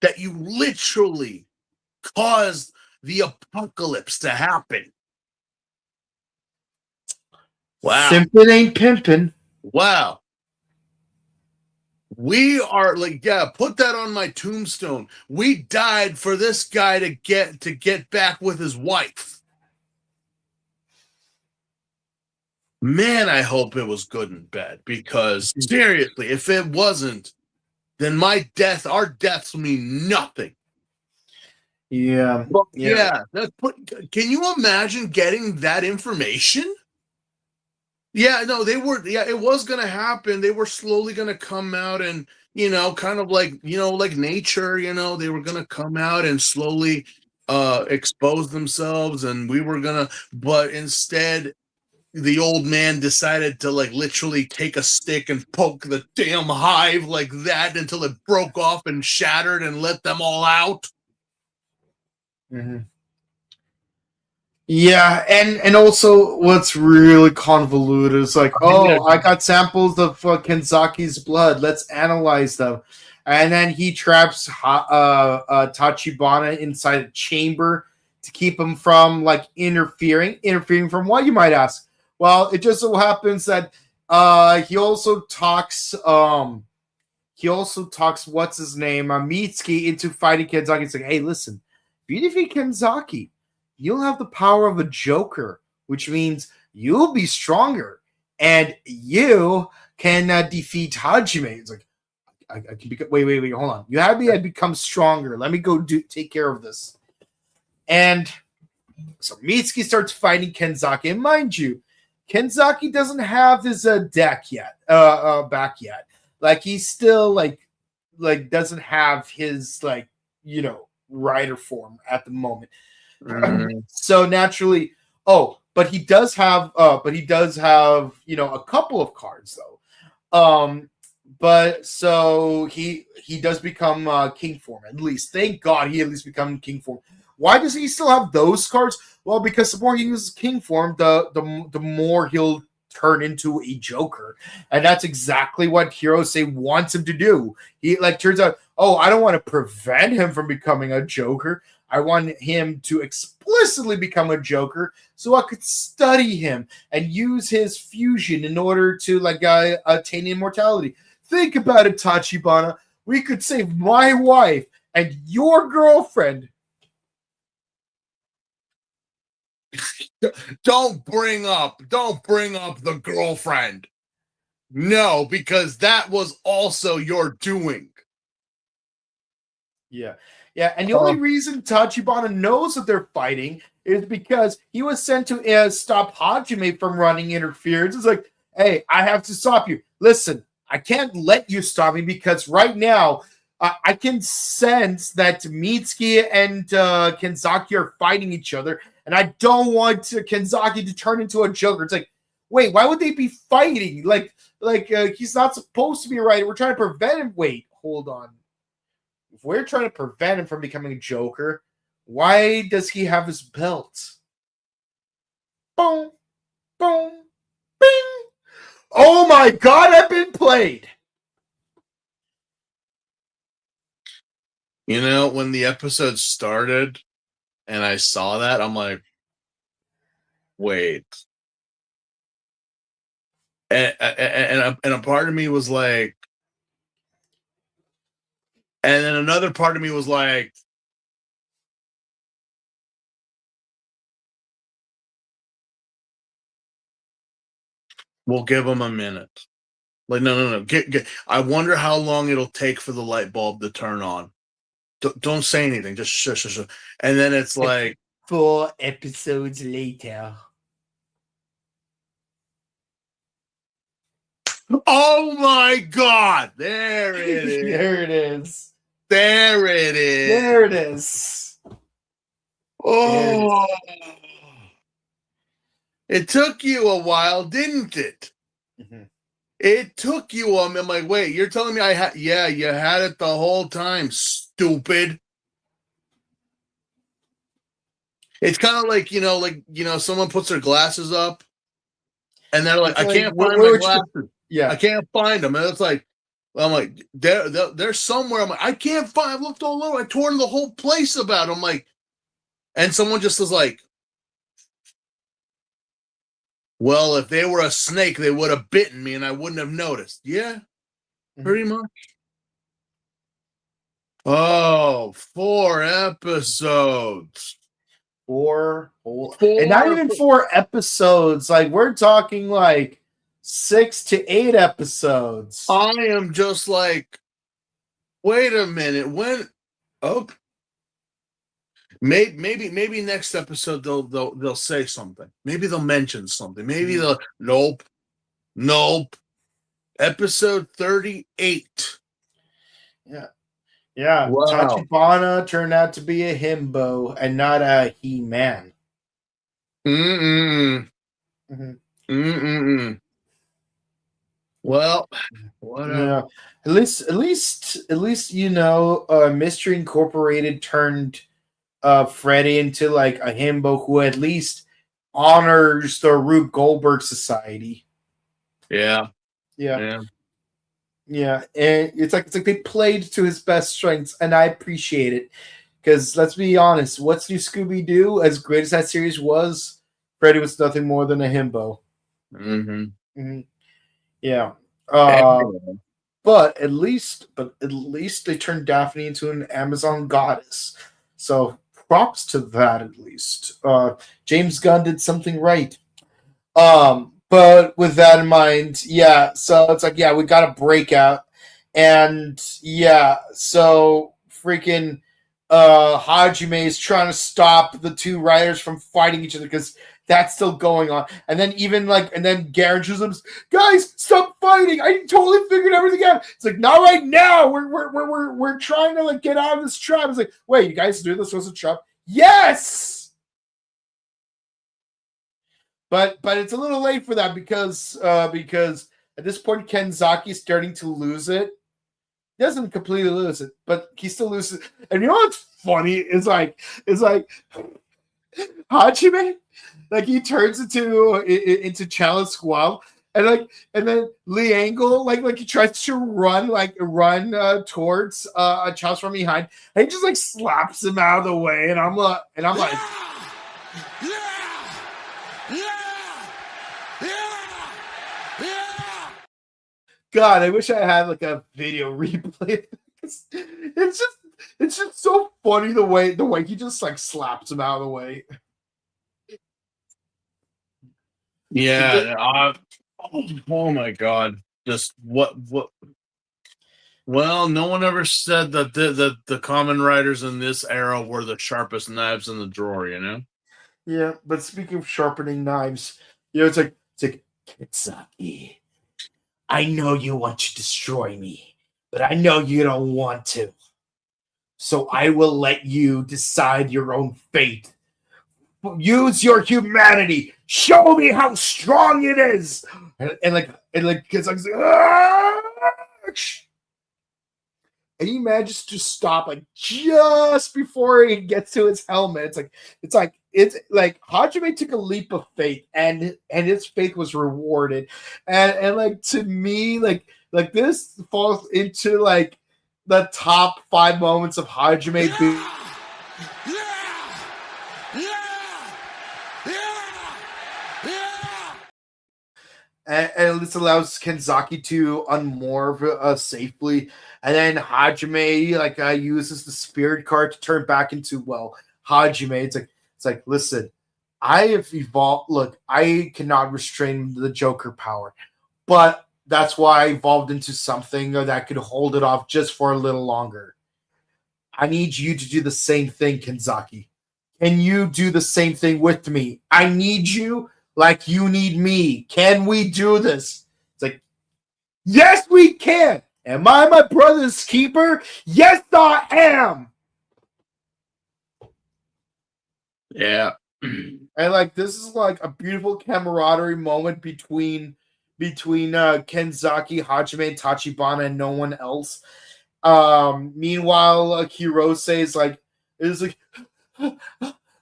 [SPEAKER 2] that you literally caused the apocalypse to happen? Wow.
[SPEAKER 1] Simpin' ain't pimpin'.
[SPEAKER 2] Wow. We are like, yeah, put that on my tombstone. We died for this guy to get back with his wife. Man, I hope it was good in bed, because seriously, if it wasn't, then our deaths mean nothing.
[SPEAKER 1] Yeah.
[SPEAKER 2] But yeah, can you imagine getting that information? Yeah, no, it was going to happen. They were slowly going to come out and, kind of like, like nature, they were going to come out and slowly expose themselves, and we were going to, but instead the old man decided to like literally take a stick and poke the damn hive like that until it broke off and shattered and let them all out.
[SPEAKER 1] Mm-hmm. Yeah, and also what's really convoluted is like, I got samples of Kenzaki's blood. Let's analyze them. And then he traps Tachibana inside a chamber to keep him from like interfering from what, you might ask? Well, it just so happens that he also talks what's his name, Mitsuki, into fighting Kenzaki. It's like, hey, listen, if you defeat Kenzaki, you'll have the power of a Joker, which means you'll be stronger and you can defeat Hajime. It's like, I can become. Wait, hold on. You have me. I become stronger. Let me go take care of this. And so Mitsuki starts fighting Kenzaki, and mind you, Kenzaki doesn't have his deck yet, back yet. Like he's still like doesn't have his rider form at the moment. So naturally, but he does have a couple of cards though. But so he does become king form, at least. Thank God he at least become king form. Why does he still have those cards? Well, because the more he uses king form, the more he'll turn into a Joker, and that's exactly what Hirose wants him to do. He turns out, I don't want to prevent him from becoming a Joker. I want him to explicitly become a Joker so I could study him and use his fusion in order to attain immortality. Think about it, Tachibana. We could save my wife and your girlfriend.
[SPEAKER 2] Don't bring up the girlfriend. No, because that was also your doing.
[SPEAKER 1] Yeah. Yeah, and the only reason Tachibana knows that they're fighting is because he was sent to stop Hajime from running interference. It's like, hey, I have to stop you. Listen, I can't let you stop me because right now I can sense that Mitsuki and Kenzaki are fighting each other, and I don't want Kenzaki to turn into a Joker. It's like, wait, why would they be fighting? He's not supposed to be right. We're trying to prevent him. Wait, hold on. If we're trying to prevent him from becoming a Joker, why does he have his belt? Boom, boom, bing. Oh my God, I've been played.
[SPEAKER 2] When the episode started and I saw that, I'm like, wait. And a part of me was like, and then another part of me was like, we'll give him a minute. Like, no. I wonder how long it'll take for the light bulb to turn on. Don't say anything. Just shush. And then it's like
[SPEAKER 1] 4 episodes later.
[SPEAKER 2] Oh my God! There it is.
[SPEAKER 1] There it is.
[SPEAKER 2] There it is.
[SPEAKER 1] There it is.
[SPEAKER 2] Oh, it took you a while, didn't it?
[SPEAKER 1] Mhm.
[SPEAKER 2] It took you. I'm like, wait, you're telling me I had? Yeah, you had it the whole time, stupid. It's kind of like someone puts their glasses up, and they're like,
[SPEAKER 1] It's
[SPEAKER 2] I
[SPEAKER 1] like,
[SPEAKER 2] can't
[SPEAKER 1] where,
[SPEAKER 2] find
[SPEAKER 1] where
[SPEAKER 2] my
[SPEAKER 1] would you?
[SPEAKER 2] glasses.
[SPEAKER 1] Yeah.
[SPEAKER 2] I can't find them, and it's like, I'm like, they're somewhere. I'm like, I can't find. I looked all over. I tore the whole place about. I'm like, and someone just was like, well, if they were a snake, they would have bitten me, and I wouldn't have noticed. Yeah, pretty much. Oh, 4 episodes.
[SPEAKER 1] And not even 4 episodes. Like we're talking like 6 to 8 episodes.
[SPEAKER 2] I am just like, wait a minute. When? Oh, maybe next episode they'll say something. Maybe they'll mention something. Maybe they'll nope. Episode 38.
[SPEAKER 1] Yeah.
[SPEAKER 2] Wow.
[SPEAKER 1] Tachibana turned out to be a himbo and not a He-Man.
[SPEAKER 2] Mm-mm.
[SPEAKER 1] Mhm.
[SPEAKER 2] Mm-mm. Well, whatever.
[SPEAKER 1] Yeah. At least Mystery Incorporated turned Freddy into like a himbo who at least honors the Rube Goldberg Society.
[SPEAKER 2] Yeah.
[SPEAKER 1] Yeah. And it's like they played to his best strengths, and I appreciate it. Because let's be honest, what's new Scooby Doo? As great as that series was, Freddy was nothing more than a himbo.
[SPEAKER 2] Mm-hmm.
[SPEAKER 1] Yeah. But at least they turned Daphne into an Amazon goddess. So props to that at least. James Gunn did something right. But with that in mind, yeah, so it's like, yeah, we got a breakout. And yeah, so freaking Hajime is trying to stop the two riders from fighting each other because that's still going on. And then Garen chooses, guys, stop fighting. I totally figured everything out. It's like, not right now. We're trying to like get out of this trap. It's like, wait, you guys do this was a trap? Yes. But it's a little late for that because at this point Kenzaki is starting to lose it. He doesn't completely lose it, but he still loses it. And you know what's funny? It's like Hajime, like he turns into Chalice Squall, and then Lee Angle like he tries to run towards Chalice from behind, and he just like slaps him out of the way, and I'm like. God, I wish I had like a video replay. It's just so funny the way he just like slaps him out of the way.
[SPEAKER 2] Yeah. Oh my God. Just what? Well, no one ever said that the Kamen Riders in this era were the sharpest knives in the drawer, you know?
[SPEAKER 1] Yeah, but speaking of sharpening knives, it's like Kitsaki. I know you want to destroy me, but I know you don't want to. So I will let you decide your own fate. Use your humanity. Show me how strong it is. And Kitsaki's like, ah! And he manages to stop like just before he gets to his helmet. It's like Hajime took a leap of faith, and his faith was rewarded. And like to me, like this falls into like the top 5 moments of Hajime being. And this allows Kenzaki to unmorph safely. And then Hajime uses the spirit card to turn back into Hajime. It's like listen, I have evolved. Look, I cannot restrain the Joker power, but that's why I evolved into something that could hold it off just for a little longer. I need you to do the same thing, Kenzaki. Can you do the same thing with me? I need you like you need me. Can we do this? It's like, yes, we can. Am I my brother's keeper? Yes, I am.
[SPEAKER 2] Yeah.
[SPEAKER 1] And like this is like a beautiful camaraderie moment between Kenzaki, Hajime, and Tachibana, and no one else. Meanwhile, Hirose is like,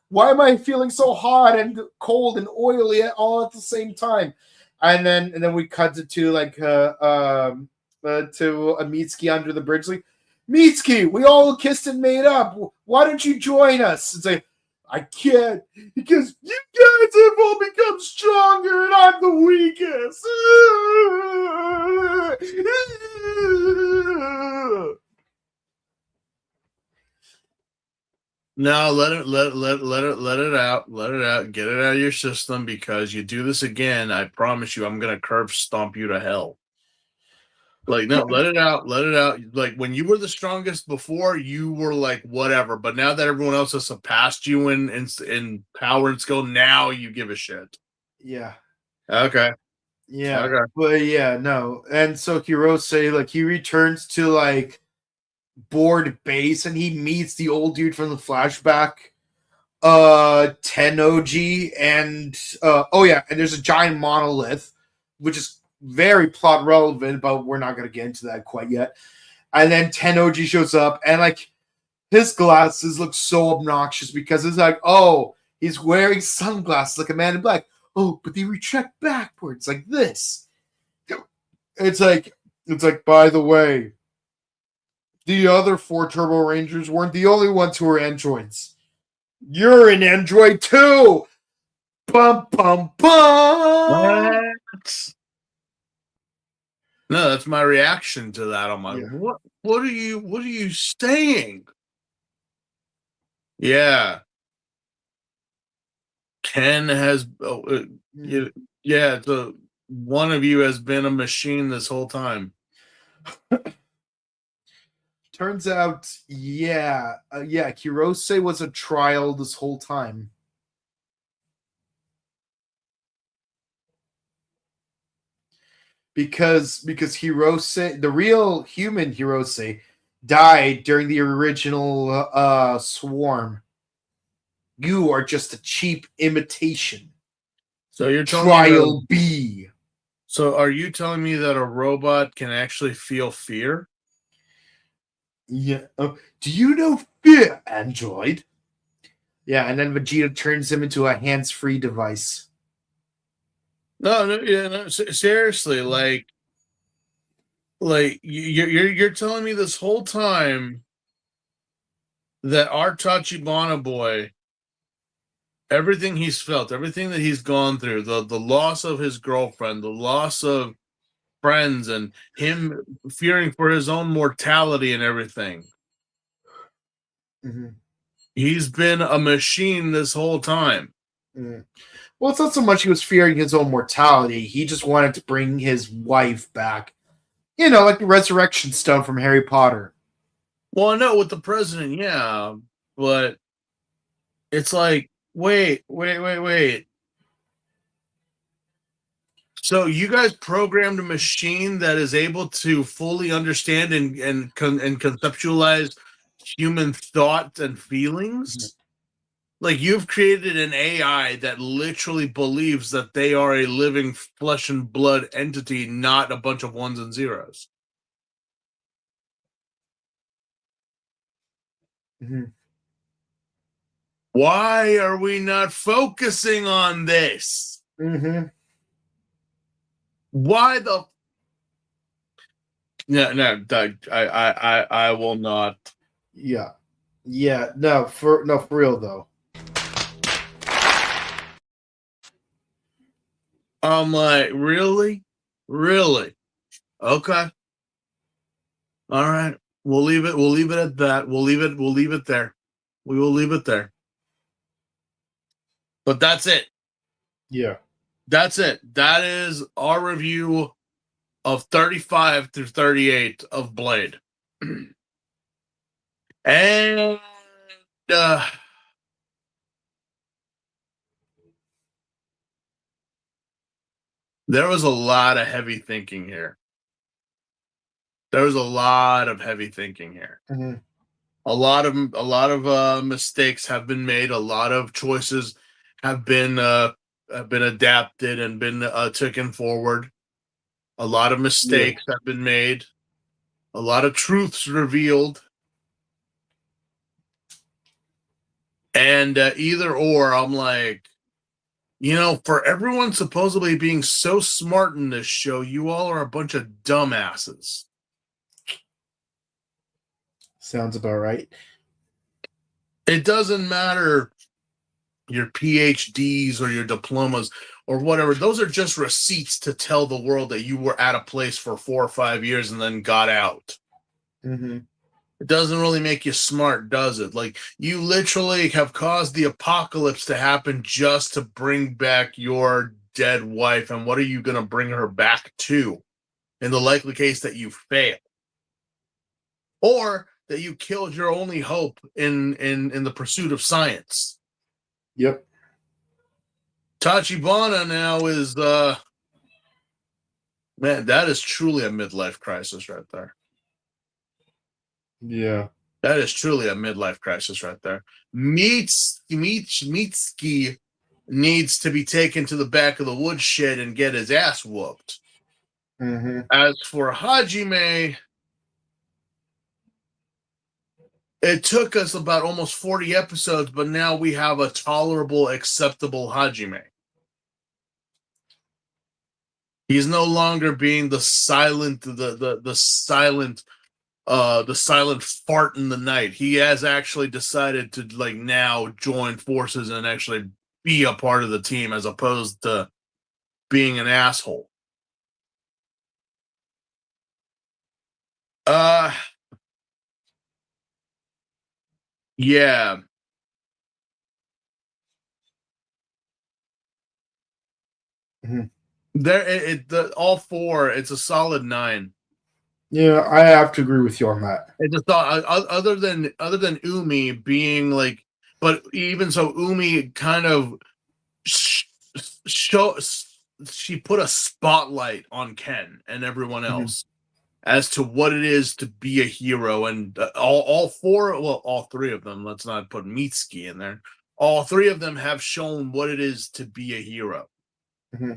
[SPEAKER 1] why am I feeling so hot and cold and oily all at the same time? And then we cut it to to Mitsuki under the bridge. Like, Mitsuki, we all kissed and made up. Why don't you join us? It's like, I can't because you guys have all become stronger and I'm the weakest.
[SPEAKER 2] No, let it out. Let it out. Get it out of your system, because you do this again, I promise you I'm gonna curb stomp you to hell. Like, no, let it out. Let it out. Like, when you were the strongest before, you were like whatever. But now that everyone else has surpassed you in power and skill, now you give a shit.
[SPEAKER 1] Yeah.
[SPEAKER 2] Okay.
[SPEAKER 1] Yeah.
[SPEAKER 2] Okay.
[SPEAKER 1] But yeah, no. And so Hirose, like, he returns to like board base and he meets the old dude from the flashback, Tenoji, and oh yeah, and there's a giant monolith, which is very plot relevant, but we're not gonna get into that quite yet. And then Tenoji shows up, and like his glasses look so obnoxious because it's like, oh, he's wearing sunglasses like a man in black. Oh, but they retract backwards like this. It's like, by the way, the other 4 Turbo Rangers weren't the only ones who were androids. You're an android too. Bum bum bum.
[SPEAKER 2] What? No, that's my reaction to that. I'm like,
[SPEAKER 1] Yeah.
[SPEAKER 2] what are you saying? Yeah. Ken has yeah, the one of you has been a machine this whole time.
[SPEAKER 1] Turns out, yeah, Hirose was a trial this whole time. Because Hirose, the real human Hirose, died during the original swarm. You are just a cheap imitation.
[SPEAKER 2] So you're telling
[SPEAKER 1] Trial B.
[SPEAKER 2] So are you telling me that a robot can actually feel fear?
[SPEAKER 1] Yeah. Do you know fear, android? Yeah, and then Vegeta turns him into a hands-free device.
[SPEAKER 2] No, seriously, like you're telling me this whole time that our Tachibana boy, everything he's felt, everything that he's gone through, the loss of his girlfriend, the loss of friends, and him fearing for his own mortality and everything.
[SPEAKER 1] Mm-hmm.
[SPEAKER 2] He's been a machine this whole time.
[SPEAKER 1] Mm. Well, it's not so much he was fearing his own mortality. He just wanted to bring his wife back. You know, like the resurrection stone from Harry Potter.
[SPEAKER 2] Well, I know with the president, yeah, but it's like, wait. So you guys programmed a machine that is able to fully understand and conceptualize human thoughts and feelings?
[SPEAKER 1] Mm-hmm.
[SPEAKER 2] Like, you've created an AI that literally believes that they are a living flesh and blood entity, not a bunch of ones and zeros.
[SPEAKER 1] Mm-hmm.
[SPEAKER 2] Why are we not focusing on this?
[SPEAKER 1] Mm-hmm.
[SPEAKER 2] Why the no, Doug, I will not.
[SPEAKER 1] Yeah. No, for real though.
[SPEAKER 2] I'm like, really? Okay. All right. We'll leave it at that. We'll leave it there. We will leave it there. But that's it.
[SPEAKER 1] Yeah.
[SPEAKER 2] That's it. That is our review of 35 through 38 of Blade. And there was a lot of heavy thinking here. There was a lot of heavy thinking here.
[SPEAKER 1] Mm-hmm.
[SPEAKER 2] A lot of mistakes have been made. A lot of choices have been adapted and been taken forward. A lot of mistakes have been made. A lot of truths revealed. And either or, I'm like, for everyone supposedly being so smart in this show, you all are a bunch of dumbasses.
[SPEAKER 1] Sounds about right.
[SPEAKER 2] It doesn't matter your PhDs or your diplomas or whatever. Those are just receipts to tell the world that you were at a place for 4 or 5 years and then got out.
[SPEAKER 1] Mm-hmm.
[SPEAKER 2] It doesn't really make you smart, does it? Like, you literally have caused the apocalypse to happen just to bring back your dead wife. And what are you going to bring her back to in the likely case that you fail? Or that you killed your only hope in the pursuit of science.
[SPEAKER 1] Yep.
[SPEAKER 2] Tachibana now is man, that is truly a midlife crisis right there.
[SPEAKER 1] Yeah.
[SPEAKER 2] That is truly a midlife crisis right there. Mitsuki needs to be taken to the back of the woodshed and get his ass whooped.
[SPEAKER 1] Mm-hmm.
[SPEAKER 2] As for Hajime, it took us about almost 40 episodes, but now we have a tolerable, acceptable Hajime. He's no longer being the silent fart in the night. He has actually decided to now join forces and actually be a part of the team as opposed to being an asshole. Yeah.
[SPEAKER 1] Mm-hmm.
[SPEAKER 2] All four, it's a solid 9.
[SPEAKER 1] Yeah, I have to agree with you on that.
[SPEAKER 2] It's a thought other than Umi being but even so, Umi kind of she put a spotlight on Ken and everyone else as to what it is to be a hero, and all three of them. Let's not put Mitsuki in there. All three of them have shown what it is to be a hero.
[SPEAKER 1] Mm-hmm.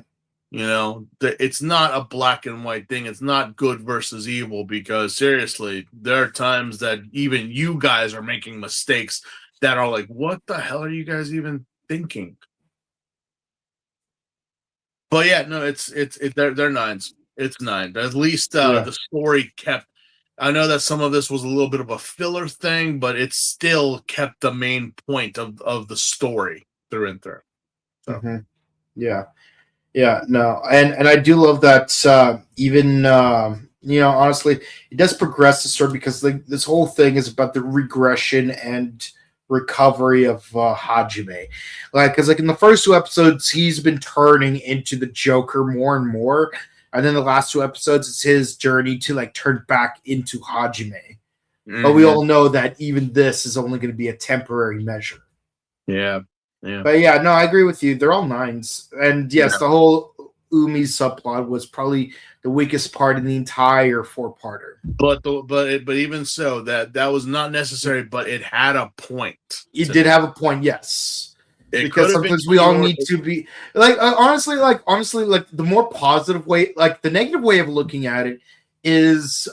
[SPEAKER 2] It's not a black and white thing. It's not good versus evil, because seriously, there are times that even you guys are making mistakes that are like, what the hell are you guys even thinking? But yeah, no, they're 9s. It's 9. At least the story kept. I know that some of this was a little bit of a filler thing, but it still kept the main point of the story through and through. So.
[SPEAKER 1] Mm-hmm. Yeah, no, and I do love that. Even honestly, it does progress the story, because this whole thing is about the regression and recovery of Hajime. Because in the first 2 episodes, he's been turning into the Joker more and more, and then the last 2 episodes, it's his journey to turn back into Hajime. Mm-hmm. But we all know that even this is only going to be a temporary measure.
[SPEAKER 2] Yeah. Yeah.
[SPEAKER 1] But yeah, no, I agree with you. They're all 9s. And yes, the whole Umi subplot was probably the weakest part in the entire 4-parter.
[SPEAKER 2] But even so, that was not necessary, but it had a point.
[SPEAKER 1] It did have a point, yes.
[SPEAKER 2] Because
[SPEAKER 1] sometimes we all need to be honestly, the more positive way, the negative way of looking at it is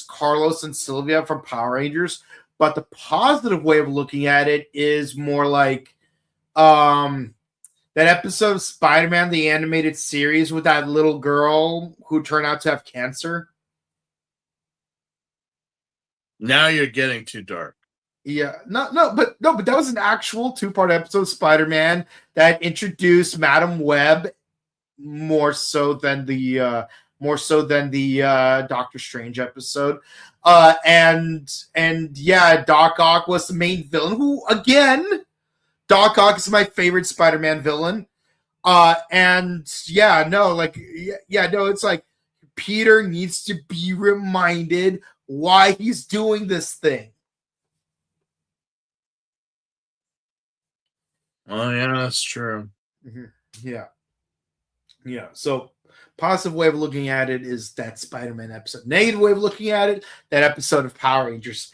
[SPEAKER 1] Carlos and Sylvia from Power Rangers. But the positive way of looking at it is more that episode of Spider-Man, the animated series, with that little girl who turned out to have cancer.
[SPEAKER 2] Now you're getting too dark.
[SPEAKER 1] Yeah, but that was an actual 2-part episode of Spider-Man that introduced Madam Web more so than the Doctor Strange episode. And Doc Ock was the main villain, who, again, Doc Ock is my favorite Spider-Man villain. It's Peter needs to be reminded why he's doing this thing.
[SPEAKER 2] Oh yeah, that's true.
[SPEAKER 1] Mm-hmm. Yeah. So Positive way of looking at it is that Spider-Man episode. Negative way of looking at it, that episode of Power Rangers.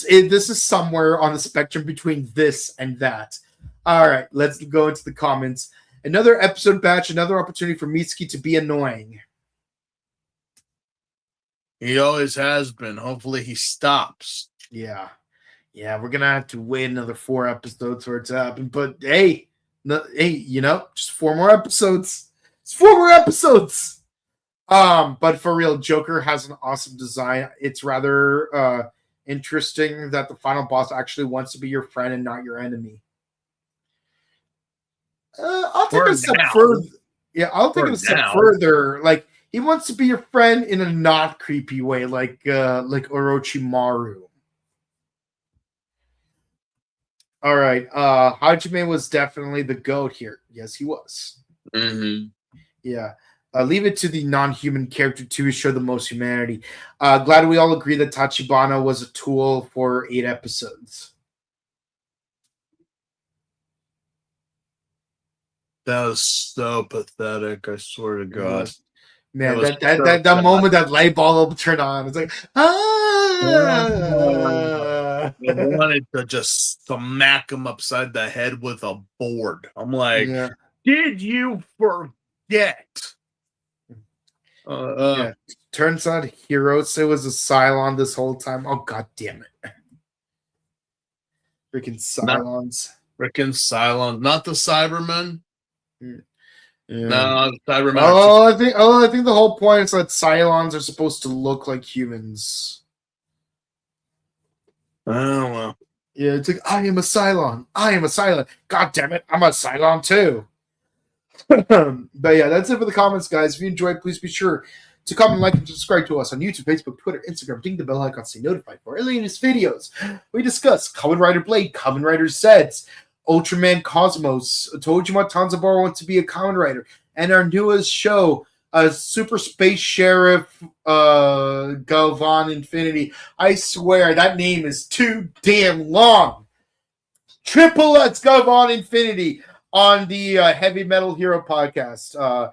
[SPEAKER 1] This is somewhere on the spectrum between this and that. All right, let's go into the comments. Another episode batch, another opportunity for Mitsuki to be annoying.
[SPEAKER 2] He always has been. Hopefully he stops.
[SPEAKER 1] Yeah, we're gonna have to wait another 4 episodes for it to happen. But hey, just 4 more episodes. It's 4 more episodes. But for real, Joker has an awesome design. It's rather interesting that the final boss actually wants to be your friend and not your enemy. I'll take it a step further. Yeah, I'll take it a step further. Like, he wants to be your friend in a not creepy way, like Orochimaru. All right. Hajime was definitely the GOAT here. Yes, he was.
[SPEAKER 2] Mm-hmm.
[SPEAKER 1] Yeah. Leave it to the non-human character to show the most humanity. Glad we all agree that Tachibana was a tool for 8 episodes.
[SPEAKER 2] That was so pathetic, I swear to God.
[SPEAKER 1] Man, that moment that light bulb turned on, it's like,
[SPEAKER 2] I wanted to just smack him upside the head with a board. I'm like, did you forget?
[SPEAKER 1] Turns out Hirose was a Cylon this whole time. Oh, god damn it. Freaking Cylons.
[SPEAKER 2] Not the Cybermen.
[SPEAKER 1] Yeah.
[SPEAKER 2] No, Cybermen.
[SPEAKER 1] I think the whole point is that Cylons are supposed to look like humans.
[SPEAKER 2] Oh well.
[SPEAKER 1] Yeah, it's like, I am a Cylon. God damn it, I'm a Cylon too. But yeah, that's it for the comments, guys. If you enjoyed, please be sure to comment, like, and subscribe to us on YouTube, Facebook, Twitter, Instagram. Ding the bell icon to stay notified for our latest videos. We discuss Kamen Rider Blade, Kamen Rider Zeds, Ultraman Cosmos, Tojima Tanzabara wants to be a Kamen Rider, and our newest show, Super Space Sheriff Galvan Infinity. I swear that name is too damn long. Triple X Galvan Infinity on the Heavy Metal Hero podcast,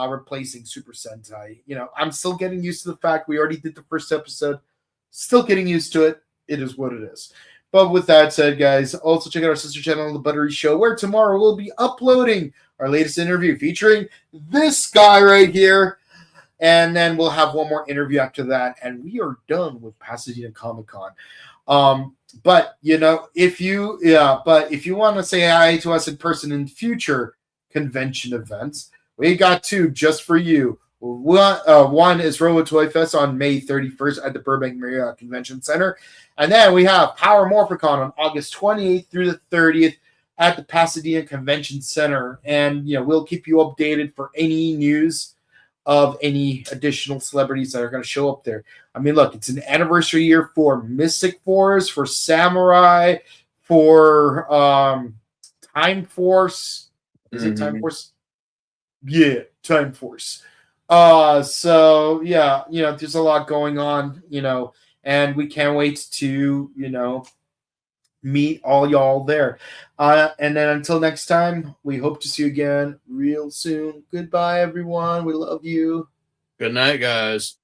[SPEAKER 1] replacing Super Sentai. I'm still getting used to the fact we already did the first episode. Still getting used to it. It is what it is. But with that said, guys, also check out our sister channel, The Buttery Show, where tomorrow we'll be uploading our latest interview featuring this guy right here. And then we'll have one more interview after that. And we are done with Pasadena Comic-Con. But if you want to say hi to us in person in future convention events, we got 2 just for you. One is Robo Toy Fest on May 31st at the Burbank Marriott Convention Center. And then we have Power Morphicon on August 28th through the 30th at the Pasadena Convention Center. And, we'll keep you updated for any news of any additional celebrities that are going to show up there. I mean, look, it's an anniversary year for Mystic Force, for Samurai, for Time Force. Is it Time Force? Yeah, Time Force. So yeah, there's a lot going on, and we can't wait to, meet all y'all there. And then until next time, we hope to see you again real soon. Goodbye, everyone. We love you.
[SPEAKER 2] Good night, guys.